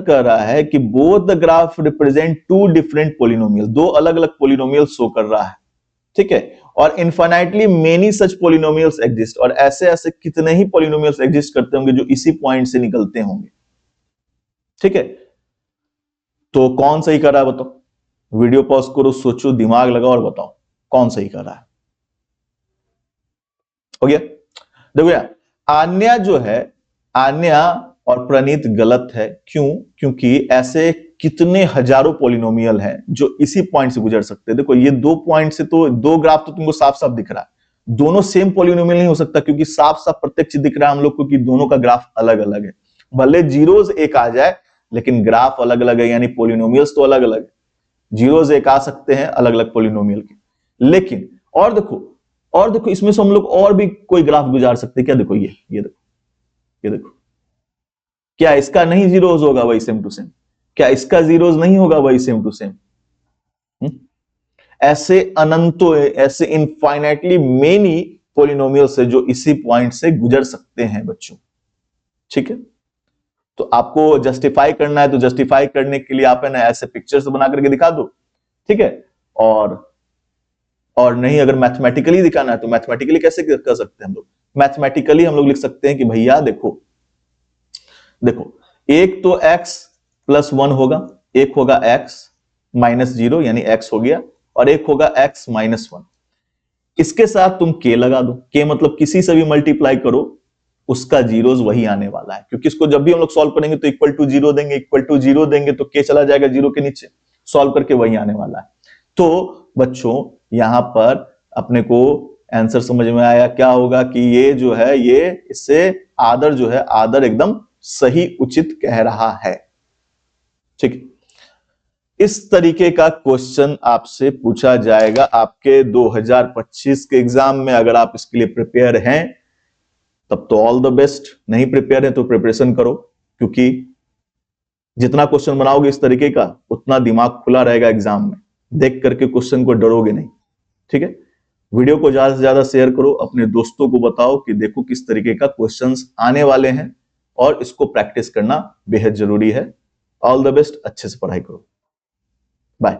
कह रहा है कि both the graph represent 2 different polynomial. 2 अलग अलग पॉलिनोमियल शो कर रहा है, ठीक है। और infinitely many such polynomials exist, और ऐसे ऐसे कितने ही पॉलिनोमियल्स एग्जिस्ट करते होंगे जो इसी पॉइंट से निकलते होंगे, ठीक है। तो कौन सही कर रहा है बताओ? वीडियो पॉज करो, सोचो, दिमाग लगाओ और बताओ कौन सही कर रहा है। हो गया? देखो यार, आन्या जो है, आन्या और प्रणीत गलत है। क्यों? क्योंकि ऐसे कितने हजारों पॉलिनोमियल हैं जो इसी पॉइंट से गुजर सकते हैं। देखो, ये 2 पॉइंट से तो 2 ग्राफ तो तुमको साफ साफ दिख रहा है। दोनों सेम पॉलिनोमियल नहीं हो सकता, क्योंकि साफ साफ प्रत्यक्ष दिख रहा है हम लोग को कि दोनों का ग्राफ अलग अलग है। भले जीरोस एक आ जाए, लेकिन ग्राफ अलग अलग है, यानी पॉलिनोमियल्स तो अलग अलग है। जीरोज एक आ सकते हैं अलग अलग पॉलिनोमियल के, लेकिन और देखो इसमें से हम लोग और भी कोई ग्राफ गुजार सकते हैं क्या? देखो ये देखो, क्या इसका नहीं जीरोज होगा वही सेम टू सेम? क्या इसका जीरोज नहीं होगा वही सेम टू सेम? ऐसे अनंतों, ऐसे इनफाइनाइटली मेनी पॉलिनोमियल्स है जो इसी पॉइंट से गुजर सकते हैं बच्चों। ठीक है, तो आपको जस्टिफाई करना है तो जस्टिफाई करने के लिए आप है ना ऐसे पिक्चर्स बना करके दिखा दो, ठीक है। और नहीं, अगर मैथमेटिकली दिखाना है तो मैथमेटिकली कैसे कर सकते हैं हम लोग? मैथमेटिकली हम लोग लिख सकते हैं कि भैया देखो एक तो x प्लस 1 होगा, एक होगा x माइनस 0 यानी x हो गया, और एक होगा x माइनस 1। इसके साथ तुम k लगा दो, k मतलब किसी से भी मल्टीप्लाई करो, उसका जीरोज वही आने वाला है, क्योंकि इसको जब भी हम लोग सॉल्व करेंगे तो इक्वल टू जीरो देंगे तो k चला जाएगा जीरो के नीचे, सॉल्व करके वही आने वाला है। तो बच्चों यहां पर अपने को आंसर समझ में आया, क्या होगा कि ये जो है ये इससे आदर जो है आदर एकदम सही उचित कह रहा है। ठीक, इस तरीके का क्वेश्चन आपसे पूछा जाएगा आपके 2025 के एग्जाम में। अगर आप इसके लिए प्रिपेयर हैं तब तो ऑल द बेस्ट, नहीं प्रिपेयर है तो प्रिपरेशन करो, क्योंकि जितना क्वेश्चन बनाओगे इस तरीके का उतना दिमाग खुला रहेगा एग्जाम में, देख करके क्वेश्चन को डरोगे नहीं। ठीक है, वीडियो को ज्यादा से ज्यादा शेयर करो, अपने दोस्तों को बताओ कि देखो किस तरीके का क्वेश्चंस आने वाले हैं, और इसको प्रैक्टिस करना बेहद जरूरी है। ऑल द बेस्ट, अच्छे से पढ़ाई करो, बाय।